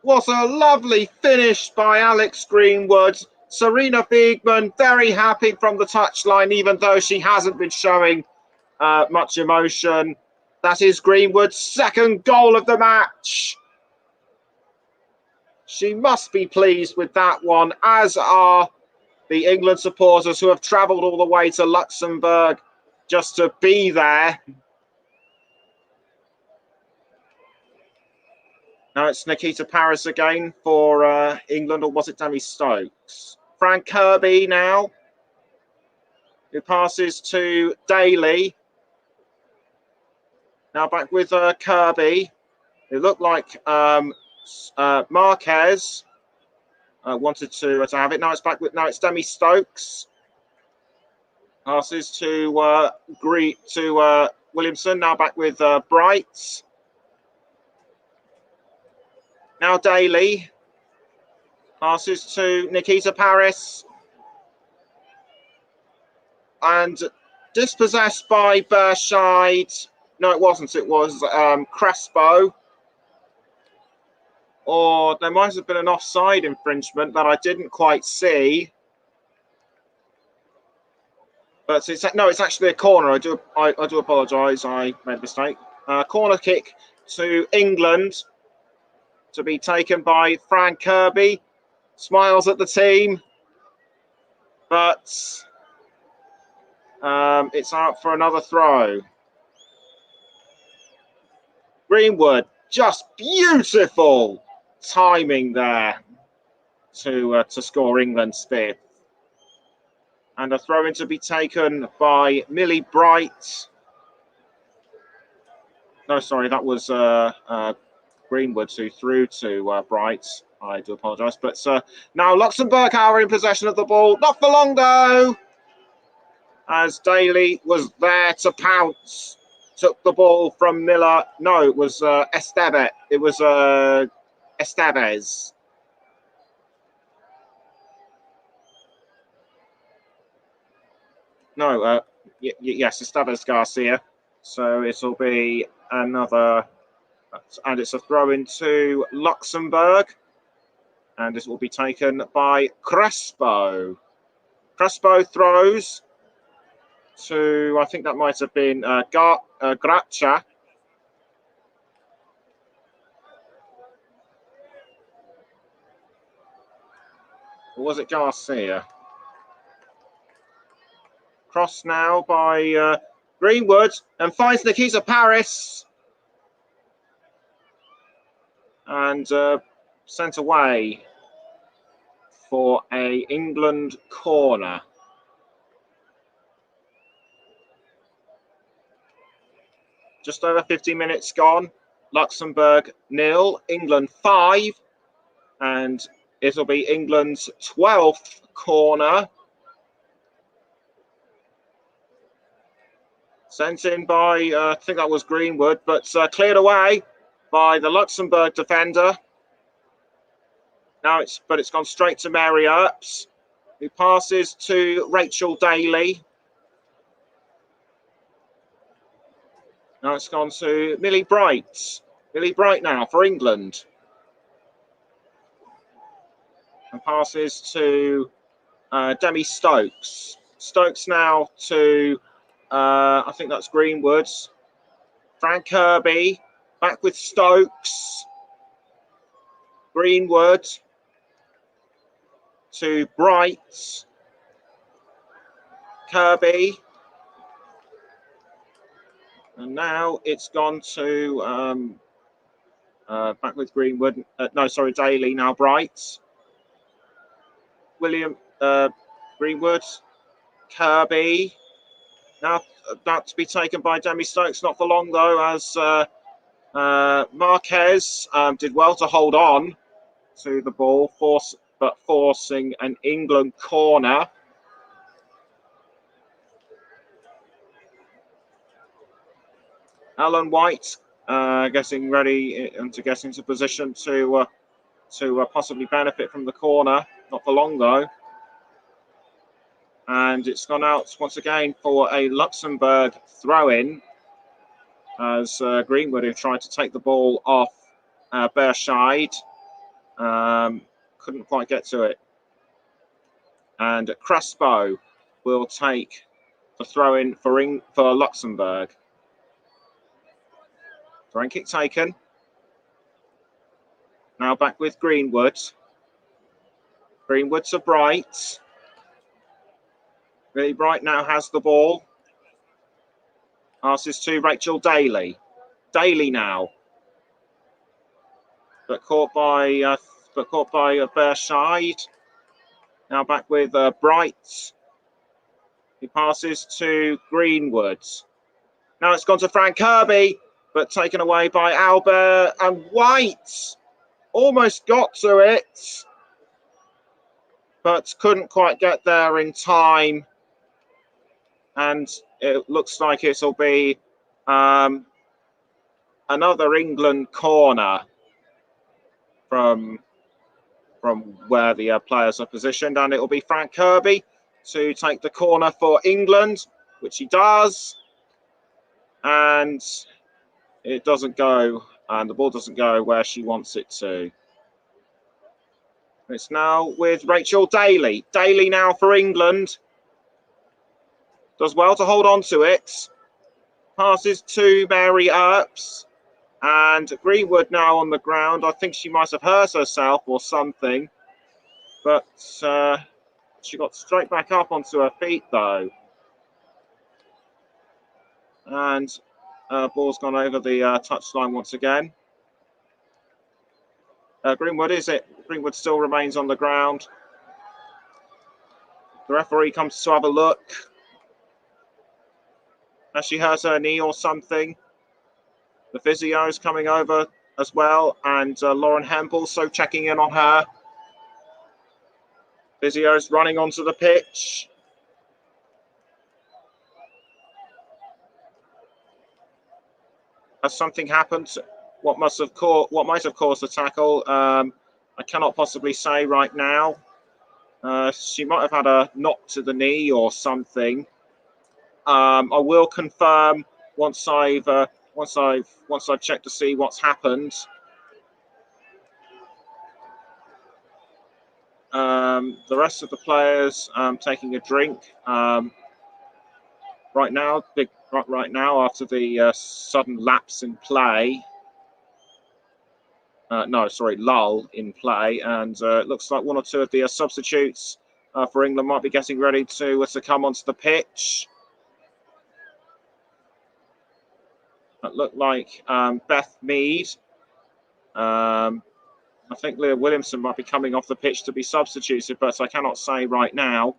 S1: What a lovely finish by Alex Greenwood. Sarina Wiegman very happy from the touchline, even though she hasn't been showing much emotion. That is Greenwood's second goal of the match. She must be pleased with that one, as are the England supporters who have travelled all the way to Luxembourg just to be there. Now it's Nikita Paris again for England, or was it Demi Stokes? Fran Kirby now, who passes to Daly. Now back with Kirby. It looked like Marquez wanted to have it. Now it's Demi Stokes. Passes to Williamson. Now back with Bright. Now Daly. Passes to Nikita Paris. And dispossessed by Berscheid. No, it wasn't. It was Crespo. Or there might have been an offside infringement that I didn't quite see. But it's actually a corner. I do apologise. I made a mistake. Corner kick to England to be taken by Fran Kirby. Smiles at the team, but it's out for another throw. Greenwood, just beautiful timing there to score England's fifth. And a throw-in to be taken by Millie Bright. No, sorry, that was Greenwood who threw to Bright. I do apologise. But now Luxembourg are in possession of the ball. Not for long, though, as Daly was there to pounce. Took the ball from Miller. No, it was Estevez. It was Estevez. No, yes, Estevez Garcia. So it'll be another, and it's a throw-in to Luxembourg. And this will be taken by Crespo. Crespo throws to, I think that might have been Gracia. Or was it Garcia? Cross now by Greenwood and finds Nikita Paris. And sent away for a England corner. Just over 50 minutes gone. Luxembourg 0, England 5, and it'll be England's 12th corner. Sent in by, I think that was Greenwood, but cleared away by the Luxembourg defender. Now it's gone straight to Mary Earps, who passes to Rachel Daly. Now it's gone to Millie Bright. Millie Bright now for England. And passes to Demi Stokes. Stokes now to, I think that's Greenwood. Fran Kirby, back with Stokes. Greenwood to Bright. Kirby. And now it's gone to back with Greenwood. Daly, now Bright. Greenwood. Kirby. Now that to be taken by Demi Stokes, not for long though, as Marquez did well to hold on to the ball, forcing an England corner. Alan White getting ready and to get into position to possibly benefit from the corner. Not for long though. And it's gone out once again for a Luxembourg throw-in, as Greenwood, who tried to take the ball off Berscheid, couldn't quite get to it. And Crespo will take the throw-in for Luxembourg. Throwing kick taken. Now back with Greenwood. Greenwood to Bright. Really Bright now has the ball. Passes to Rachel Daly. Daly now. But caught by Bershide. Now back with Bright. He passes to Greenwood. Now it's gone to Frank Kirby, but taken away by Albert, and White almost got to it, but couldn't quite get there in time. And it looks like it'll be another England corner from where the players are positioned, and it'll be Frank Kirby to take the corner for England, which he does, and it doesn't go, and the ball doesn't go where she wants it to. It's now with Rachel Daly. Daly now for England. Does well to hold on to it. Passes to Mary Earps. And Greenwood now on the ground. I think she might have hurt herself or something. But she got straight back up onto her feet, though. And ball's gone over the touchline once again. Greenwood, is it? Greenwood still remains on the ground. The referee comes to have a look. Has she hurt her knee or something? The physio is coming over as well, and Lauren Hemp also checking in on her. Physio is running onto the pitch. Has something happened? What might have caused the tackle? I cannot possibly say right now. She might have had a knock to the knee or something. I will confirm once I've checked to see what's happened. The rest of the players taking a drink right now. Right now after the sudden lapse in play. Lull in play, and it looks like one or two of the substitutes for England might be getting ready to come onto the pitch. It looked like Beth Mead. I think Leah Williamson might be coming off the pitch to be substituted, but I cannot say right now.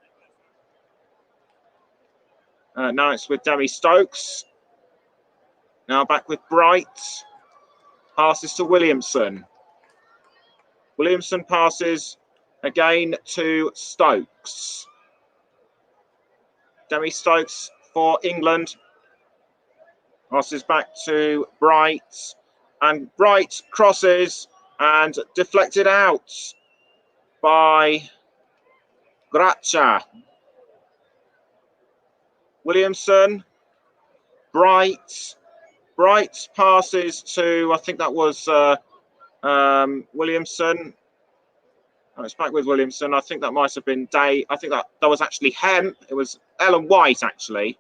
S1: Now it's with Demi Stokes. Now back with Bright. Passes to Williamson. Williamson passes again to Stokes. Demi Stokes for England. Passes back to Bright. And Bright crosses and deflected out by Gracia. Williamson. Bright passes to, I think that was Williamson. Oh, it's back with Williamson. I think that might have been Day. I think that was actually Hemp. It was Ellen White, actually.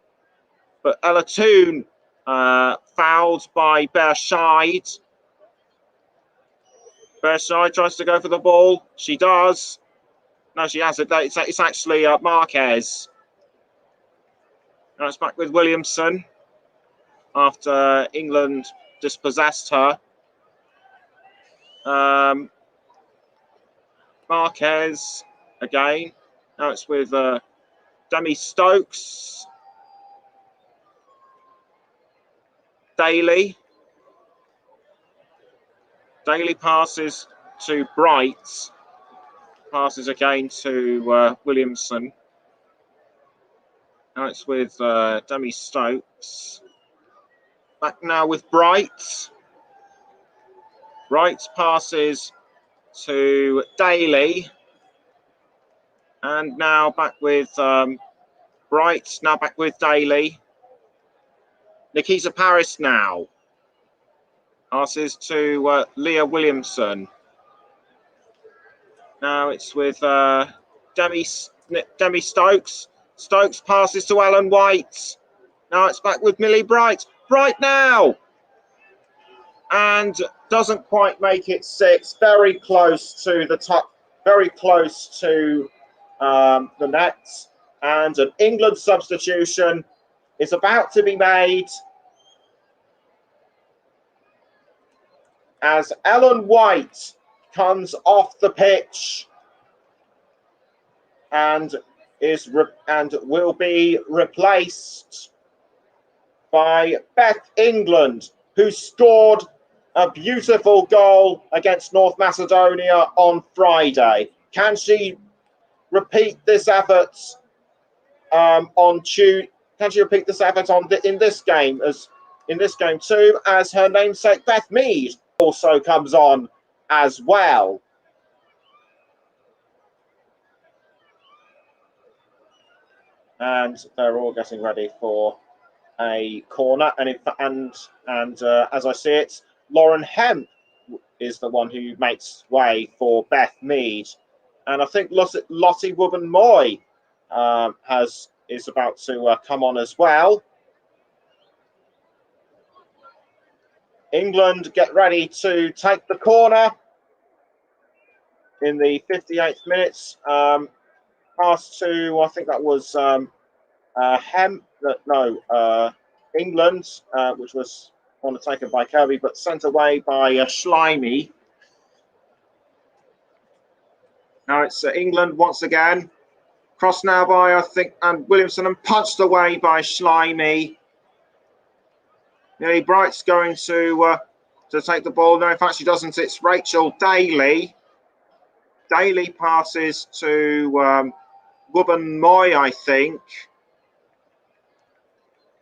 S1: But Ella Toon fouled by Bershide. Bershide tries to go for the ball. She does. No, she has it. It's actually Marquez. Now it's back with Williamson after England dispossessed her. Marquez again. Now it's with Demi Stokes. Daly. Daly passes to Bright. Passes again to Williamson. Now it's with Demi Stokes. Back now with Bright. Bright passes to Daly. And now back with Bright. Now back with Daly. Nikita Paris now. Passes to Leah Williamson. Now it's with Demi Stokes. Stokes passes to Ellen White. Now it's back with Millie Bright. Bright now. and doesn't quite make it 6. Very close to the top, very close to the nets. And an England substitution is about to be made as Ellen White comes off the pitch and will be replaced by Beth England, who scored a beautiful goal against North Macedonia on Friday. Can she repeat this effort on Tuesday? Can she repeat this effort in this game too? As her namesake Beth Mead also comes on as well. And they're all getting ready for a corner, and as I see it, Lauren Hemp is the one who makes way for Beth Mead, and I think Lottie Wubben-Moy is about to come on as well. England get ready to take the corner in the 58th minutes. Pass to, I think that was England, which was undertaken by Kirby, but sent away by Schleimy. Now it's England once again. Cross now by, I think, and Williamson, and punched away by Schleimy. Millie Bright's going to take the ball. No, in fact, she doesn't. It's Rachel Daly. Daly passes to Wubben-Moy, I think.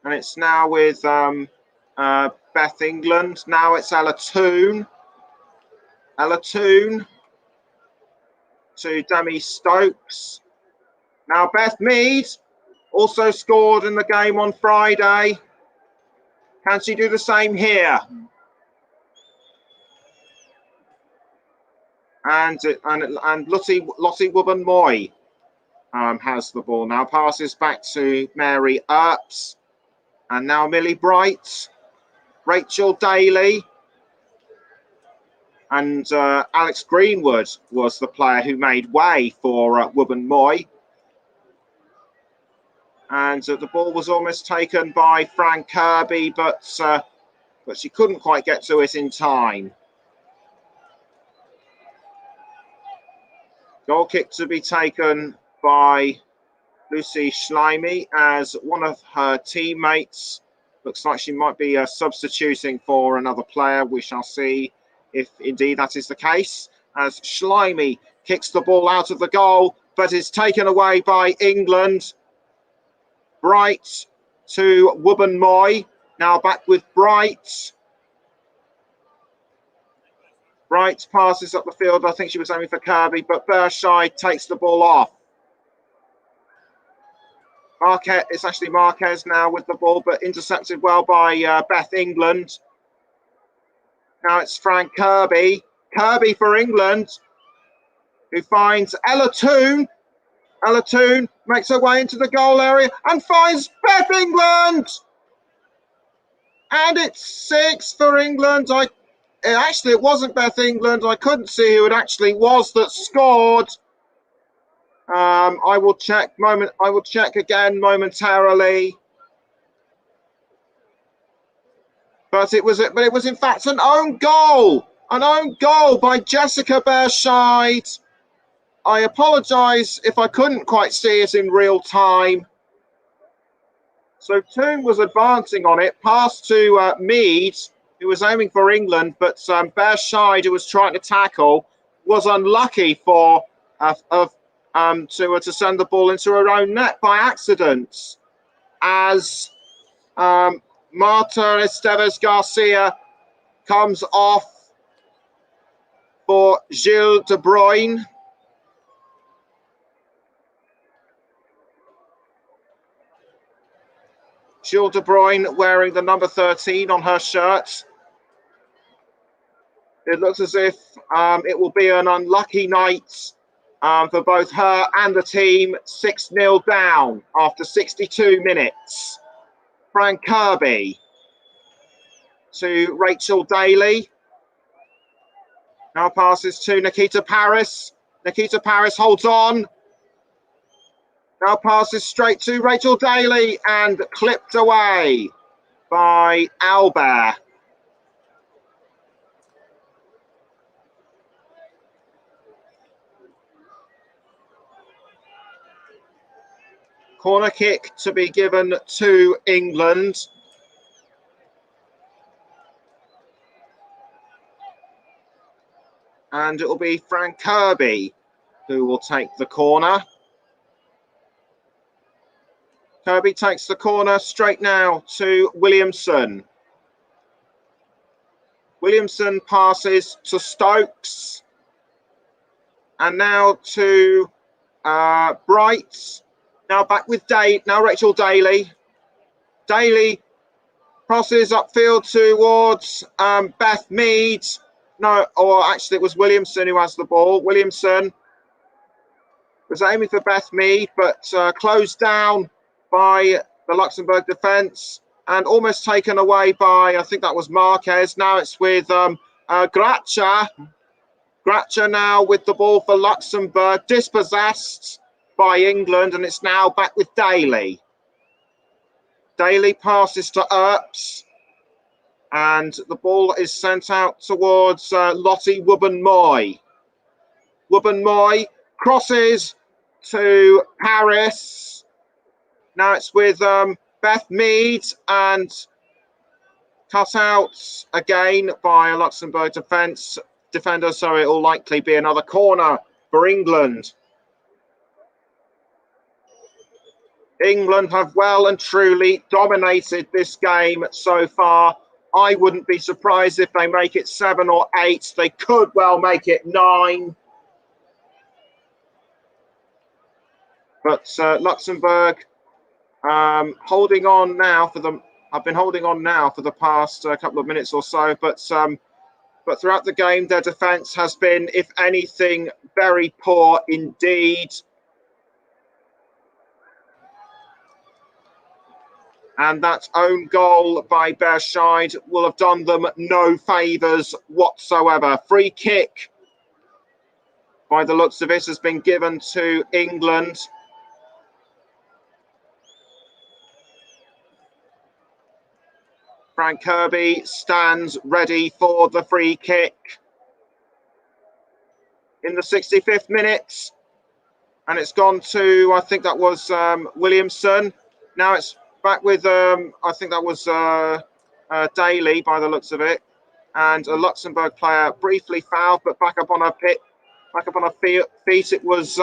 S1: And it's now with Beth England. Now it's Ella Toone. Ella Toone to Demi Stokes. Now Beth Mead also scored in the game on Friday. Can she do the same here? And Lottie Wubben-Moy has the ball now. Passes back to Mary Earps. And now Millie Bright, Rachel Daly, and Alex Greenwood was the player who made way for Wubben-Moy. And the ball was almost taken by Fran Kirby, but she couldn't quite get to it in time. Goal kick to be taken by Lucy Schleimy, as one of her teammates looks like she might be substituting for another player. We shall see if indeed that is the case, as Schleimy kicks the ball out of the goal, but is taken away by England. Bright to Wubben-Moy, now back with Bright. Bright passes up the field. I think she was aiming for Kirby, but Bershide takes the ball off. It's actually Marquez now with the ball, but intercepted well by Beth England. Now it's Frank Kirby. Kirby for England, who finds Ella Toone. Ella Toone makes her way into the goal area and finds Beth England. And it's 6 for England. Actually, it wasn't Beth England. I couldn't see who it actually was that scored. I will check again momentarily. But it was in fact an own goal by Jessica Bershide. I apologise if I couldn't quite see it in real time. So Toone was advancing on it, passed to Mead, who was aiming for England, but Bershide, who was trying to tackle, was unlucky to send the ball into her own net by accident, as Marta Esteves Garcia comes off for Gilles De Bruyne. Gilles De Bruyne wearing the number 13 on her shirt. It looks as if it will be an unlucky night for both her and the team. 6-0 down after 62 minutes. Frank Kirby to Rachel Daly. Now passes to Nikita Paris. Nikita Paris holds on. Now passes straight to Rachel Daly and clipped away by Albert. Corner kick to be given to England. And it will be Frank Kirby who will take the corner. Kirby takes the corner straight now to Williamson. Williamson passes to Stokes. And now to Bright. Now back with now Rachel Daly. Daly crosses upfield towards Beth Mead. No, or actually it was Williamson who has the ball. Williamson was aiming for Beth Mead, but closed down by the Luxembourg defence and almost taken away by, I think that was Marquez. Now it's with Gracia. Gracia now with the ball for Luxembourg, dispossessed by England, and it's now back with Daly. Daly passes to Earps, and the ball is sent out towards Lottie Wubben-Moy. Wubben-Moy crosses to Paris. Now it's with Beth Mead and cut out again by a Luxembourg defender, so it will likely be another corner for England. England have well and truly dominated this game so far. I wouldn't be surprised if they make it 7 or 8. They could well make it 9. But Luxembourg holding on now for them. I've been holding on now for the past couple of minutes or so, but throughout the game, their defence has been, if anything, very poor indeed. And that own goal by Berscheid will have done them no favours whatsoever. Free kick, by the looks of it, has been given to England. Frank Kirby stands ready for the free kick in the 65th minute. And it's gone to, I think that was Williamson. Now it's back with, I think that was Daly by the looks of it. And a Luxembourg player briefly fouled, but back up on her feet. It was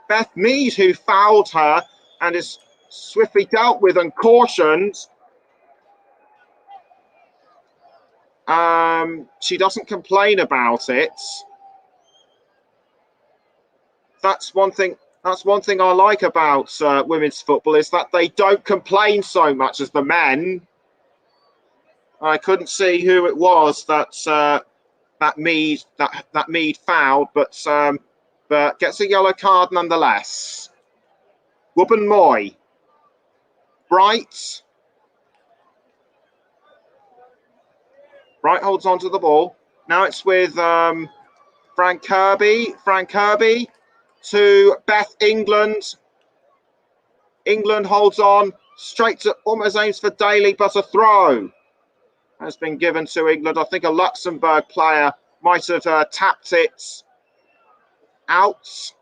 S1: Beth Mead who fouled her and is swiftly dealt with and cautioned. She doesn't complain about it. That's one thing I like about women's football, is that they don't complain so much as the men. I couldn't see who it was that Mead fouled, but gets a yellow card nonetheless. Wubben-Moy. Bright holds on to the ball. Now it's with Frank Kirby. Frank Kirby to Beth England. England holds on straight to, almost aims for Daly, but a throw has been given to England. I think a Luxembourg player might have tapped it out.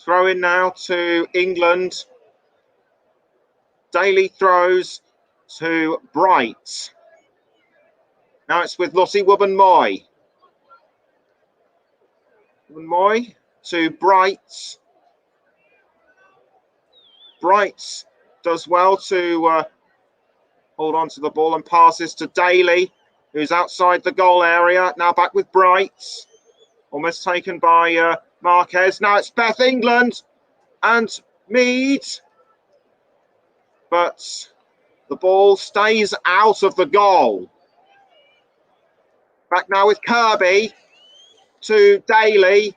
S1: Throw in now to England. Daly throws to Bright. Now it's with Lottie Wubben-Moy. Wubben-Moy to Bright. Bright does well to hold on to the ball and passes to Daly, who's outside the goal area. Now back with Bright. Almost taken by Marquez. Now it's Beth England and Mead. But the ball stays out of the goal. Back now with Kirby to Daly.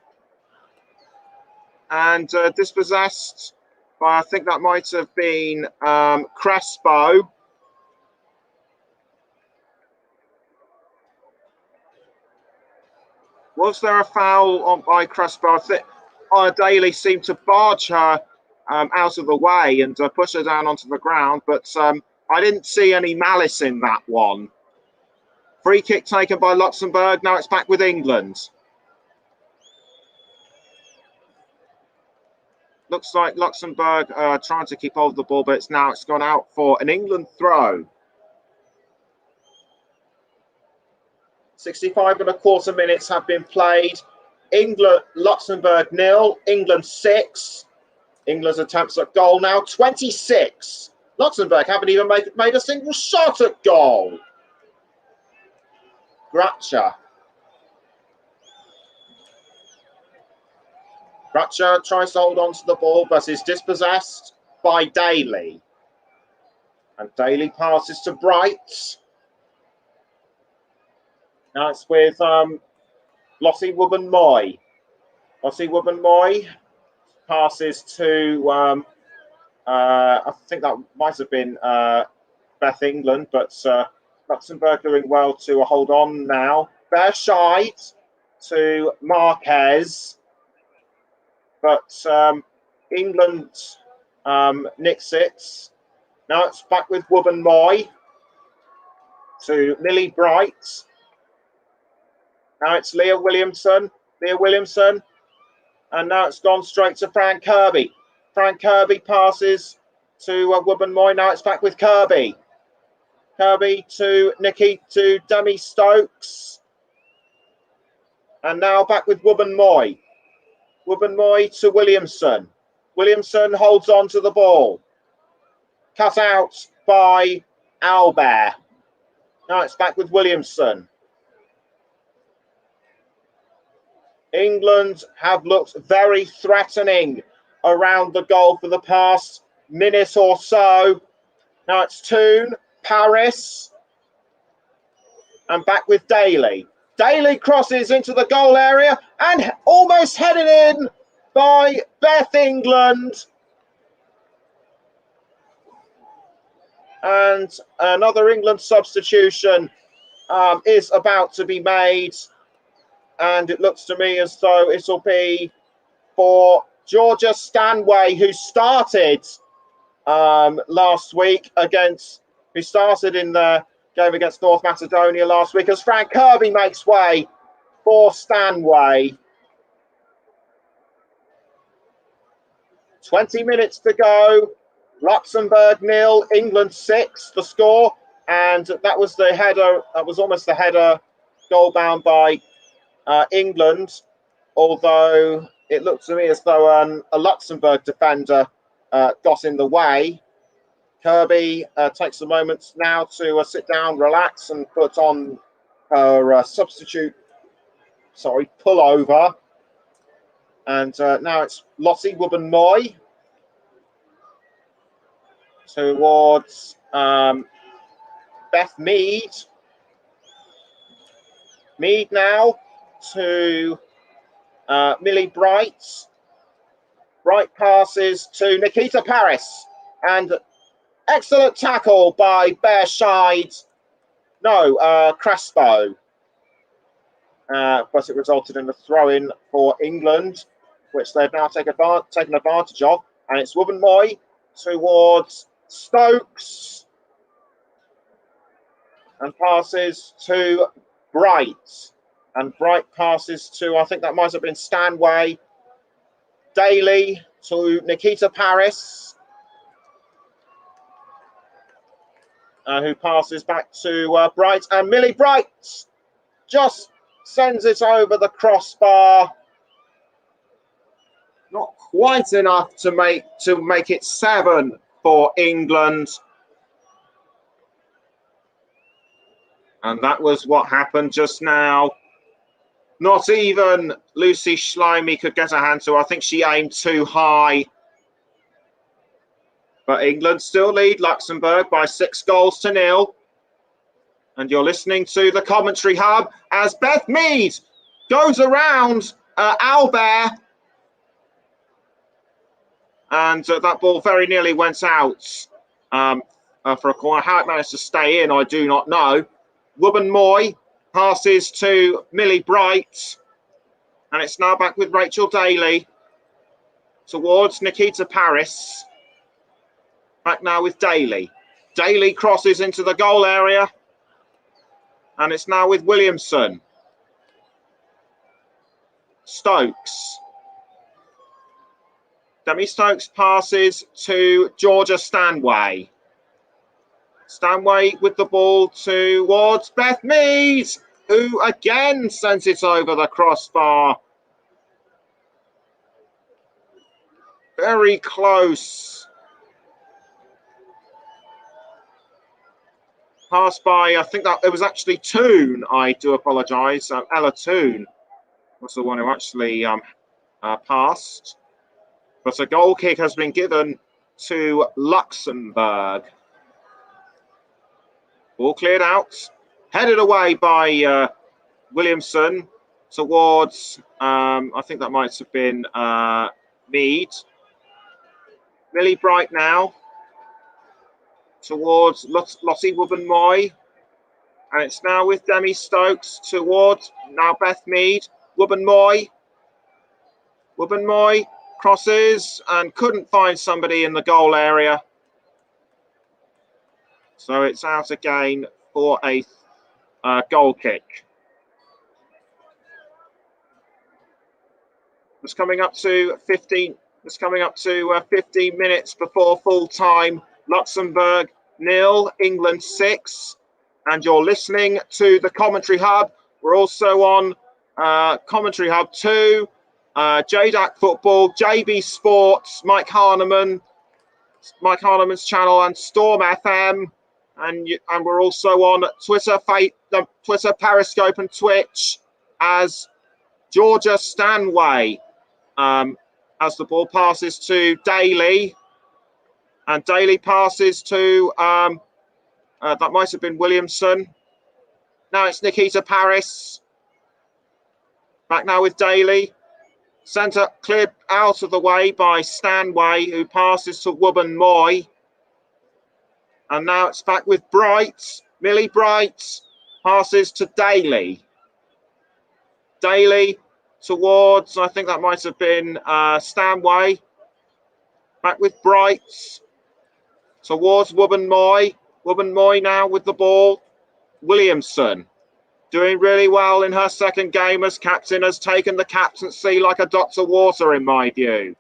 S1: And dispossessed by, I think that might have been Crespo. Was there a foul on by Crespo? I think Daly seemed to barge her out of the way and push her down onto the ground, but I didn't see any malice in that one. Free kick taken by Luxembourg. Now it's back with England. Looks like Luxembourg trying to keep hold of the ball, but it's gone out for an England throw. 65.25 minutes have been played. Luxembourg 0, England 6. England's attempts at goal now 26. Luxembourg haven't even made a single shot at goal. Gracia tries to hold on to the ball, but is dispossessed by Daly. And Daly passes to Bright. Now it's with Lottie Wubben-Moy. Lottie Wubben-Moy passes to, I think that might have been Beth England, but Luxembourg doing well to hold on now. Berscheid to Marquez. But England nicks it. Now it's back with Wubben-Moy to Millie Bright. Now it's Leah Williamson. And now it's gone straight to Fran Kirby. Fran Kirby passes to Wubben-Moy. Now it's back with Kirby. Kirby to Nikki, to Demi Stokes. And now back with Wubben-Moy. Wubben-Moy to Williamson. Williamson holds on to the ball. Cut out by Albert. Now it's back with Williamson. England have looked very threatening around the goal for the past minute or so. Now it's Toon, Paris, and back with Daly. Daly crosses into the goal area and almost headed in by Beth England. And another England substitution is about to be made. And it looks to me as though it'll be for Georgia Stanway, who started last week who started in the game against North Macedonia last week, as Frank Kirby makes way for Stanway. 20 minutes to go. Luxembourg 0, England 6, the score. And that was the header. That was almost the header goal bound by England, although it looked to me as though a Luxembourg defender got in the way. Kirby takes a moment now to sit down, relax, and put on her pullover. And now it's Lottie Wubben-Moy towards Beth Mead. Mead now to Millie Bright. Bright passes to Nikita Paris. And excellent tackle by Crespo. But it resulted in a throw-in for England, which they've now taken advantage of. And it's Wubben-Moy towards Stokes. And passes to Bright. And Bright passes to, I think that might have been Stanway. Daly to Nikita Paris. Who passes back to Bright. And Millie Bright just sends it over the crossbar. Not quite enough to make it 7 for England. And that was what happened just now. Not even Lucy Schleimy could get a hand to. I think she aimed too high. But England still lead Luxembourg by 6-0. And you're listening to the commentary hub as Beth Mead goes around Albert. And that ball very nearly went out for a corner. How it managed to stay in, I do not know. Wubben-Moy passes to Millie Bright. And it's now back with Rachel Daly towards Nikita Paris. Back now with Daly. Daly crosses into the goal area. And it's now with Williamson. Stokes. Demi Stokes passes to Georgia Stanway. Stanway with the ball towards Beth Mead, who again sends it over the crossbar. Very close. Pass by, I think that it was actually Toon. I do apologise. Ella Toon was the one who actually passed. But a goal kick has been given to Luxembourg. Ball cleared out. Headed away by Williamson towards, I think that might have been Mead. Millie Bright now towards Lottie Wubben-Moy. And it's now with Demi Stokes towards now Beth Mead. Wubben-Moy. Wubben-Moy crosses and couldn't find somebody in the goal area. So it's out again for a goal kick. It's coming up to 15. It's coming up to 15 minutes before full time. Luxembourg 0, England 6, and you're listening to the Commentary Hub. We're also on Commentary Hub 2, JDAC Football, JB Sports, Mike Harneman's channel, and Storm FM. And we're also on Twitter, Periscope, and Twitch as Georgia Stanway. As the ball passes to Daly, and Daly passes to that might have been Williamson. Now it's Nikita Paris. Back now with Daly. Centre cleared out of the way by Stanway, who passes to Wubben-Moy. And now it's back with Bright. Millie Bright passes to Daly. Daly towards, I think that might have been Stanway. Back with Bright towards Wubben-Moy. Wubben-Moy now with the ball. Williamson doing really well in her second game as captain, has taken the captaincy like a Dr. Water in my view.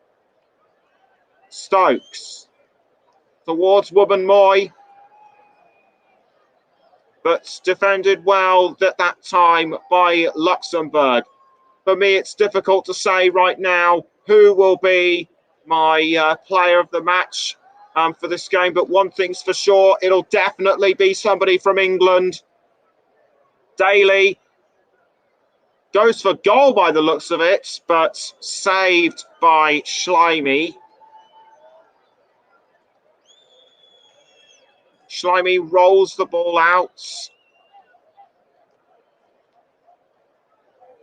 S1: Stokes towards Wubben-Moy, but defended well at that time by Luxembourg. For me, it's difficult to say right now who will be my player of the match for this game, but one thing's for sure, it'll definitely be somebody from England. Daly goes for goal by the looks of it, but saved by Schleimy. Schleimy rolls the ball out.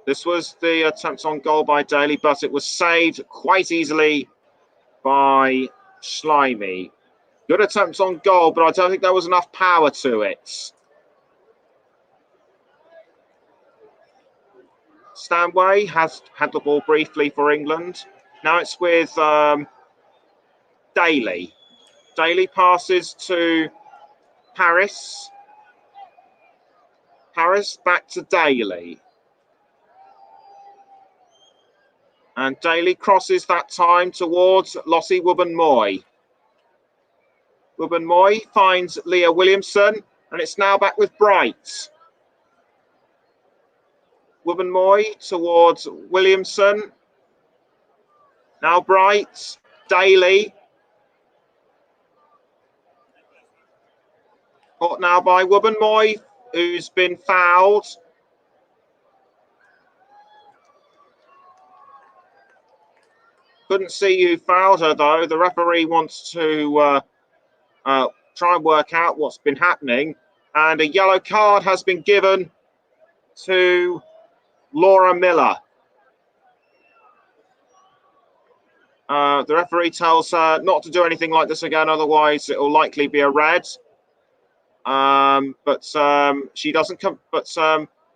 S1: This was the attempt on goal by Daly, but it was saved quite easily by Schleimy. Good attempt on goal, but I don't think there was enough power to it. Stanway has had the ball briefly for England. Now it's with Daly. Daly passes to Paris. Paris back to Daly. And Daly crosses that time towards Lottie Wubben-Moy. Wubben-Moy finds Leah Williamson, and it's now back with Bright. Wubben-Moy towards Williamson. Now Bright. Daly. Caught now by Wubben-Moy, who's been fouled. Couldn't see who fouled her, though. The referee wants to try and work out what's been happening. And a yellow card has been given to Laura Miller. The referee tells her not to do anything like this again, otherwise it will likely be a red. But she doesn't come. But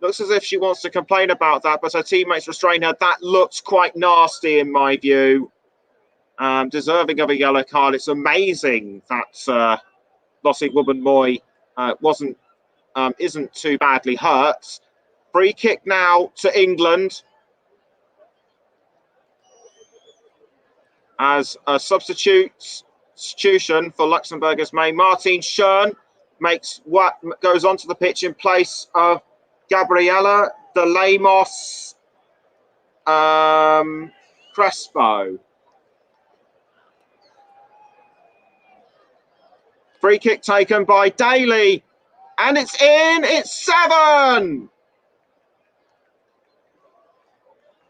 S1: Looks as if she wants to complain about that, but her teammates restrain her. That looks quite nasty in my view. Deserving of a yellow card. It's amazing that Lossie Wubben-Moy isn't too badly hurt. Free kick now to England as a substitution for Luxembourg is made. Martin Schön goes onto the pitch in place of Gabriela de Lemos Crespo. Free kick taken by Daly, and it's in. It's 7.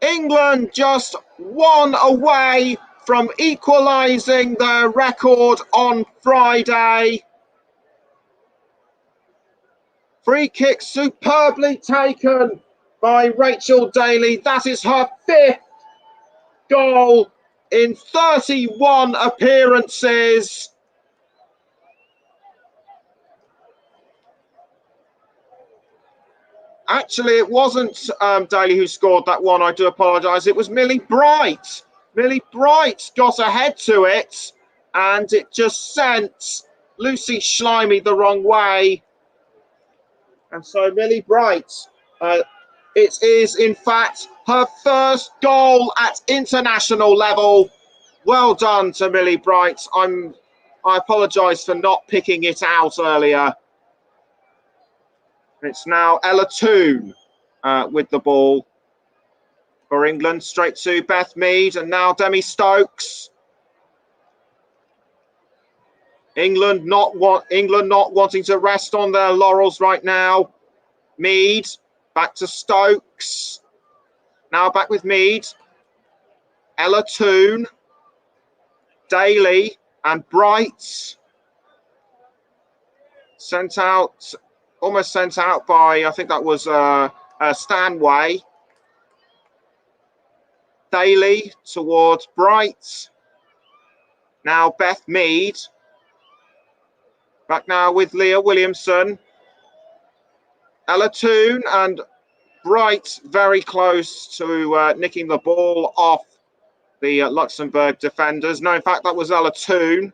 S1: England just 1 away from equalising their record on Friday. Free kick superbly taken by Rachel Daly. That is her 5th goal in 31 appearances. Actually, it wasn't Daly who scored that one. I do apologise. It was Millie Bright. Millie Bright got ahead to it, and it just sent Lucy Schleimy the wrong way. And so Millie Bright, it is in fact her first goal at international level. Well done to Millie Bright. I apologise for not picking it out earlier. It's now Ella Toone with the ball for England, straight to Beth Mead, and now Demi Stokes. England not wanting to rest on their laurels right now. Mead back to Stokes. Now back with Mead. Ella Toone, Daly, and Bright. Almost sent out by, I think that was Stanway. Daly towards Bright. Now Beth Mead. Back now with Leah Williamson. Ella Toone and Bright very close to nicking the ball off the Luxembourg defenders. No, in fact, that was Ella Toone.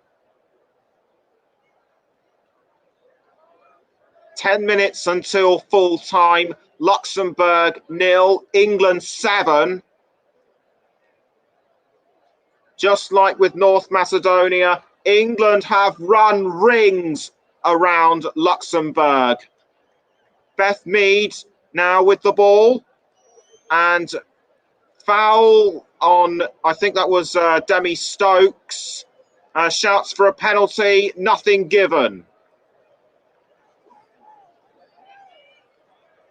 S1: 10 minutes until full time. Luxembourg 0, England 7. Just like with North Macedonia, England have run rings around Luxembourg. Beth Mead now with the ball, and foul on, I think that was Demi Stokes. Shouts for a penalty, nothing given.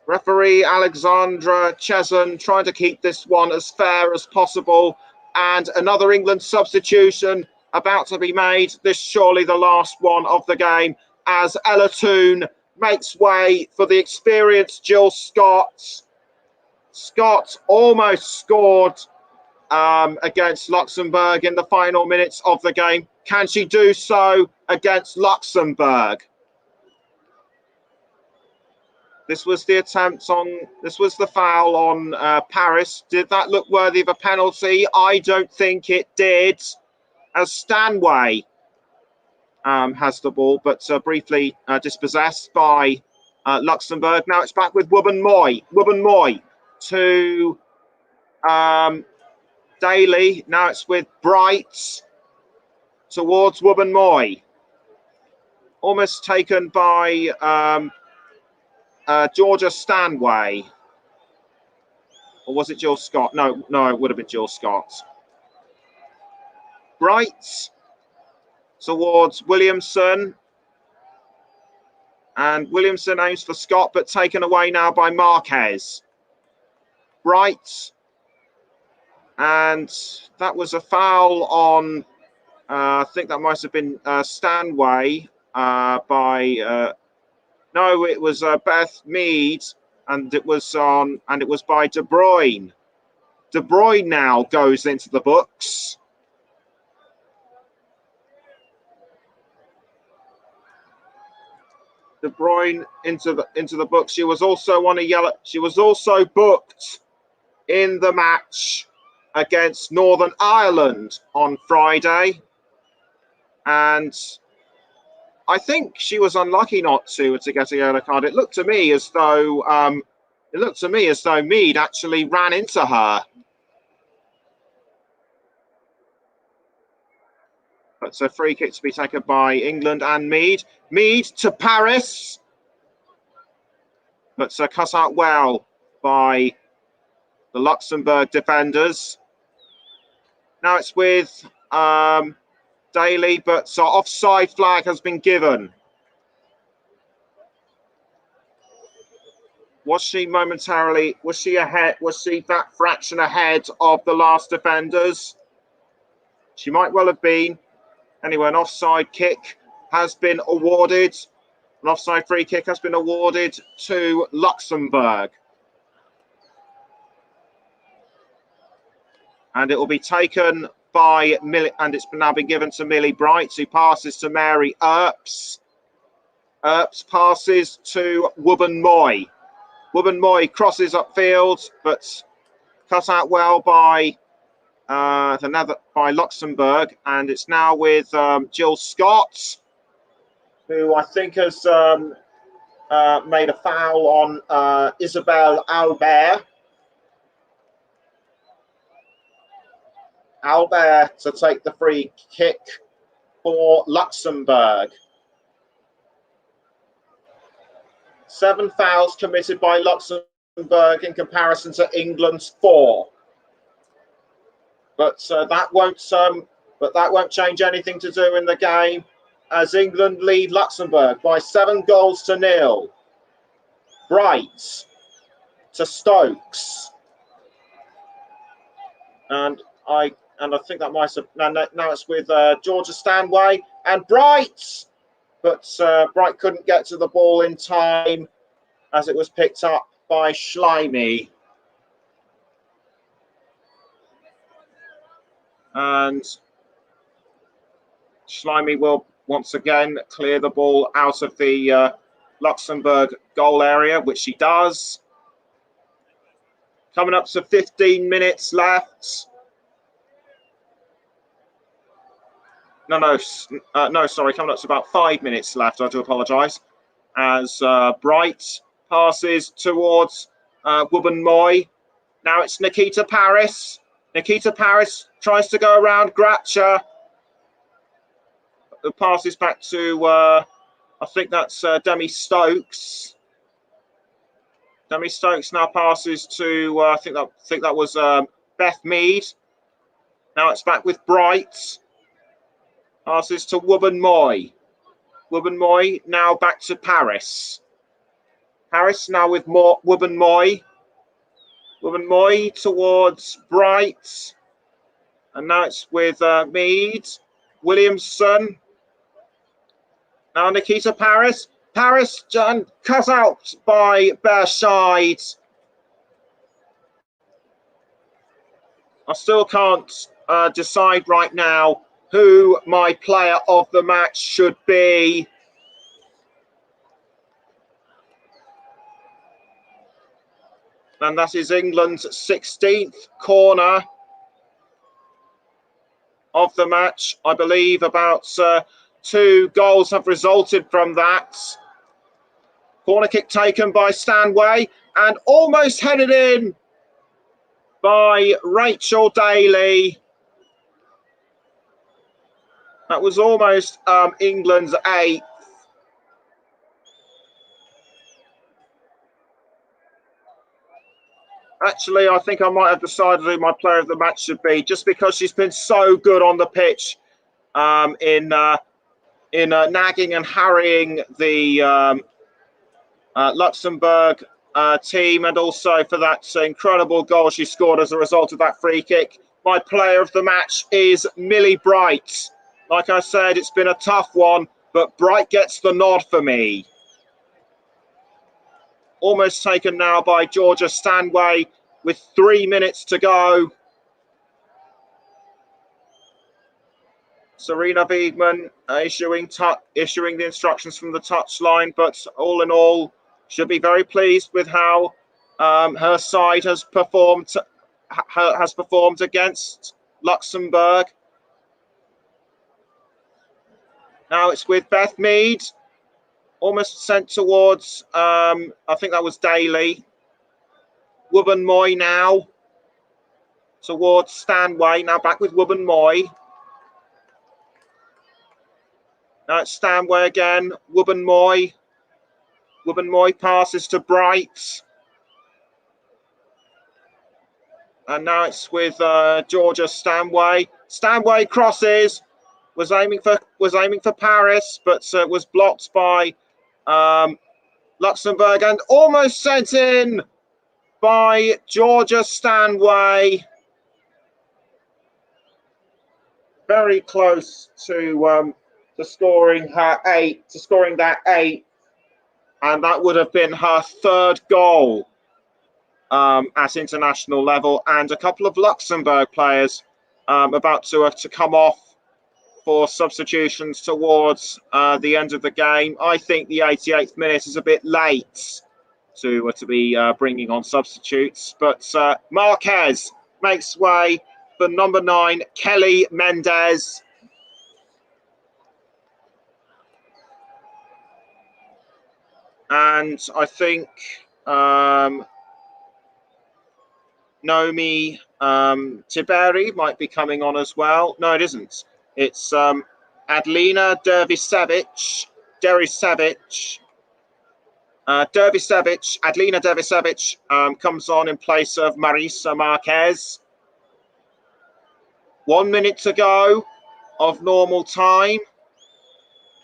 S1: Referee Alexandra Chesson trying to keep this one as fair as possible, and another England substitution about to be made. This surely the last one of the game, as Ella Toone makes way for the experienced Jill Scott. Scott almost scored against Luxembourg in the final minutes of the game. Can she do so against Luxembourg? This was the foul on Paris. Did that look worthy of a penalty? I don't think it did, as Stanway has the ball, but briefly dispossessed by Luxembourg. Now it's back with Wubben-Moy. Wubben-Moy to Daly. Now it's with Bright towards Wubben-Moy. Almost taken by Georgia Stanway. Or was it Jill Scott? No, it would have been Jill Scott. Bright towards Williamson. And Williamson aims for Scott, but taken away now by Marquez. Bright. And that was a foul on, I think that might have been Stanway by... no, it was Beth Mead, and it was by De Bruyne. De Bruyne now goes into the books. De Bruyne into the book. She was also on a yellow. She was also booked in the match against Northern Ireland on Friday, and I think she was unlucky not to get a yellow card. It looked to me as though Mead actually ran into her. But a free kick to be taken by England and Mead. Mead to Paris. But cut out well by the Luxembourg defenders. Now it's with Daly, but offside flag has been given. Was she ahead? Was she that fraction ahead of the last defenders? She might well have been. Anyway, an offside kick has been awarded. An offside free kick has been awarded to Luxembourg. And it will be taken by Millie, and it's now been given to Millie Bright, who passes to Mary Earps. Earps passes to Wubben Moy. Wubben Moy crosses upfield, but cut out well by Luxembourg, and it's now with Jill Scott, who I think has made a foul on Isabelle Albert. Albert to take the free kick for Luxembourg. 7 fouls committed by Luxembourg in comparison to England's 4. But that won't change anything to do in the game, as England lead Luxembourg by 7-0. Bright to Stokes, and I think that might have now it's with Georgia Stanway and Bright, but Bright couldn't get to the ball in time as it was picked up by Schleimy. And Schleimy will once again clear the ball out of the Luxembourg goal area, which she does. Coming up to 15 minutes left. No, sorry, coming up to about 5 minutes left. I do apologise. As Bright passes towards Wubben Moy. Now it's Nikita Paris. Nikita Paris tries to go around Gratcher. The passes back to, I think that's Demi Stokes. Demi Stokes now passes to, I think that was Beth Mead. Now it's back with Bright. Passes to Wubben Moy. Wubben Moy now back to Paris. Paris now with more Wubben Moy. Wubben Moy towards Bright. And now it's with Mead. Williamson. Now Nikita Paris. Paris cut out by Berscheid. I still can't decide right now who my player of the match should be. And that is England's 16th corner of the match. I believe about 2 goals have resulted from that. Corner kick taken by Stanway and almost headed in by Rachel Daly. That was almost England's 8th. Actually, I think I might have decided who my player of the match should be, just because she's been so good on the pitch in nagging and harrying the Luxembourg team, and also for that incredible goal she scored as a result of that free kick. My player of the match is Millie Bright. Like I said, it's been a tough one, but Bright gets the nod for me. Almost taken now by Georgia Stanway with 3 minutes to go. Serena Wiegmann issuing the instructions from the touchline, but all in all, should be very pleased with how her side has performed against Luxembourg. Now it's with Beth Mead, almost sent towards, I think that was Daly. Wubben Moy now towards Stanway. Now back with Wubben Moy. Now it's Stanway again. Wubben Moy. Wubben Moy passes to Bright. And now it's with Georgia Stanway. Stanway crosses. Was aiming for Paris, but was blocked by Luxembourg and almost sent in by Georgia Stanway. Very close to scoring that 8, and that would have been her 3rd goal at international level. And a couple of Luxembourg players about to come off for substitutions towards the end of the game. I think the 88th minute is a bit late to be bringing on substitutes, but Marquez makes way for number 9, Kelly Mendez. And I think Nomi Tiberi might be coming on as well. No, it isn't. It's Adlina Dervisevich. Adlina Dervisevich comes on in place of Marisa Marquez. 1 minute to go of normal time.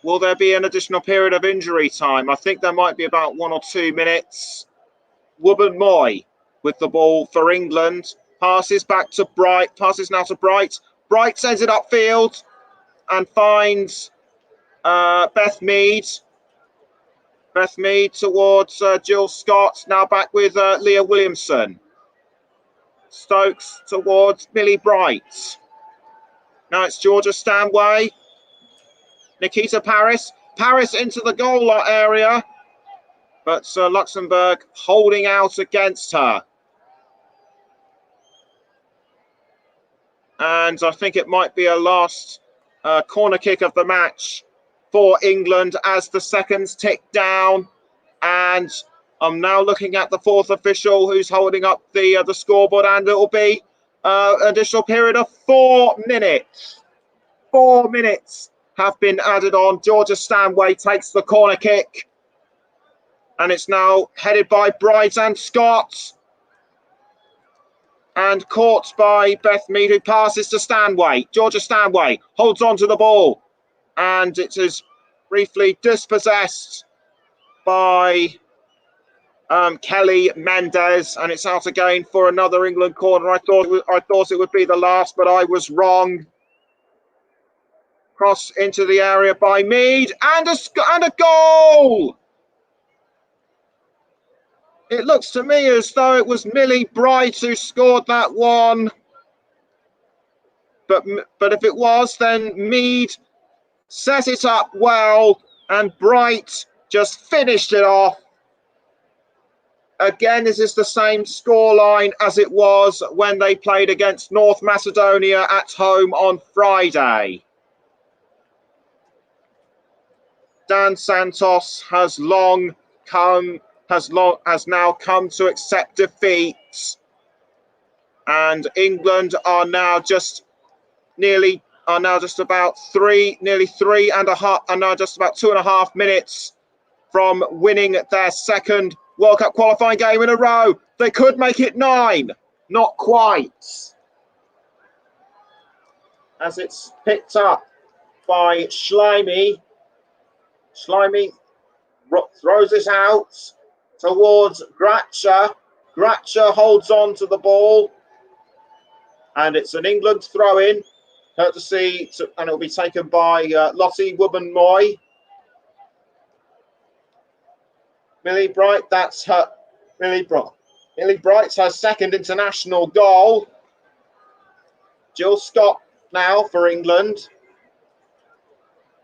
S1: Will there be an additional period of injury time? I think there might be about 1 or 2 minutes. Wubben Moy with the ball for England. Passes back to Bright. Passes now to Bright. Bright sends it upfield and finds Beth Mead. Beth Mead towards Jill Scott. Now back with Leah Williamson. Stokes towards Millie Bright. Now it's Georgia Stanway. Nikita Paris. Paris into the goal area. But Luxembourg holding out against her. And I think it might be a last corner kick of the match for England as the seconds tick down. And I'm now looking at the 4th official who's holding up the scoreboard, and it will be an additional period of 4 minutes. 4 minutes have been added on. Georgia Stanway takes the corner kick. And it's now headed by Bright and Scott. And caught by Beth Mead, who passes to Stanway. Georgia Stanway holds on to the ball. And it is briefly dispossessed by Kelly Mendez. And it's out again for another England corner. I thought it would be the last, but I was wrong. Cross into the area by Mead. And a goal! It looks to me as though it was Millie Bright who scored that one. But if it was, then Mead set it up well and Bright just finished it off. Again, this is the same scoreline as it was when they played against North Macedonia at home on Friday. Dan Santos has now come to accept defeat, and England are now just about 2.5 minutes from winning their 2nd World Cup qualifying game in a row. They could make it 9, not quite, as it's picked up by Schleimy. Schleimy throws it out towards Gratcher. Gratcher holds on to the ball. And it's an England throw-in, courtesy, and it'll be taken by Lottie Wubben Moy. Millie Bright, that's her. Millie Bright's her 2nd international goal. Jill Scott now for England.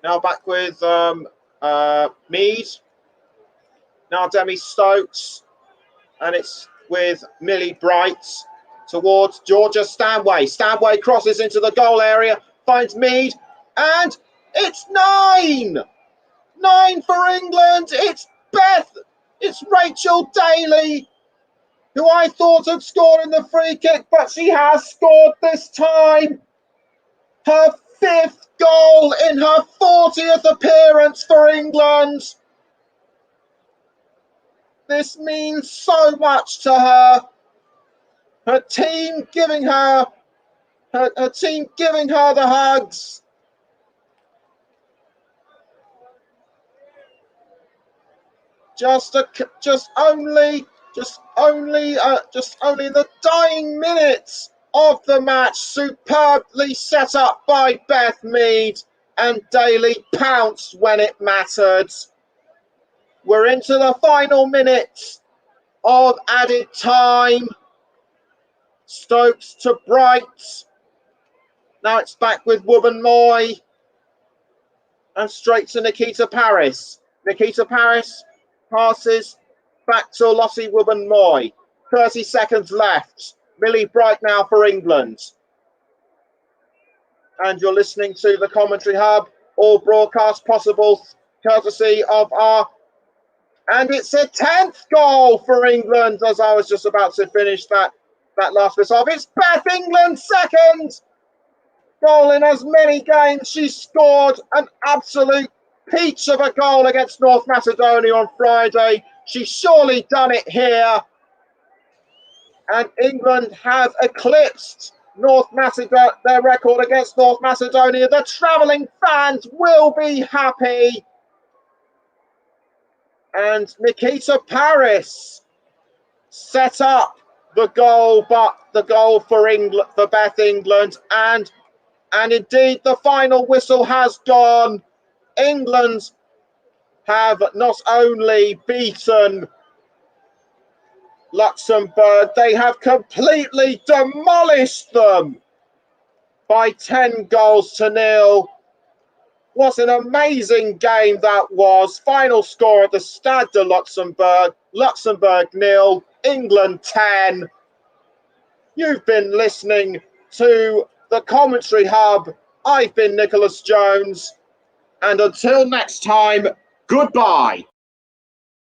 S1: Now back with Mead. Now Demi Stokes. And it's with Millie Bright towards Georgia Stanway. Stanway crosses into the goal area, finds Mead, and it's 9! 9 for England! It's Rachel Daly, who I thought had scored in the free kick, but she has scored this time. Her 5th goal in her 40th appearance for England. This means so much to her. Her team giving her the hugs. Just only the dying minutes of the match, superbly set up by Beth Mead, and Daly pounced when it mattered. We're into the final minutes of added time. Stokes to Bright. Now it's back with Wubben-Moy. And straight to Nikita Paris. Nikita Paris passes back to Lottie Wubben-Moy. 30 seconds left. Millie Bright now for England. And you're listening to the Commentary Hub. All broadcasts possible courtesy of our... And it's a 10th goal for England, as I was just about to finish that last bit off. It's Beth England's 2nd goal in as many games. She scored an absolute peach of a goal against North Macedonia on Friday. She's surely done it here. And England have eclipsed their record against North Macedonia. The travelling fans will be happy. And Nikita Paris set up the goal, but the goal for England, for Beth England, and indeed the final whistle has gone. England have not only beaten Luxembourg, they have completely demolished them by 10 goals to nil. What an amazing game that was. Final score at the Stade de Luxembourg. Luxembourg 0, England 10. You've been listening to the Commentary Hub. I've been Nicholas Jones. And until next time, goodbye.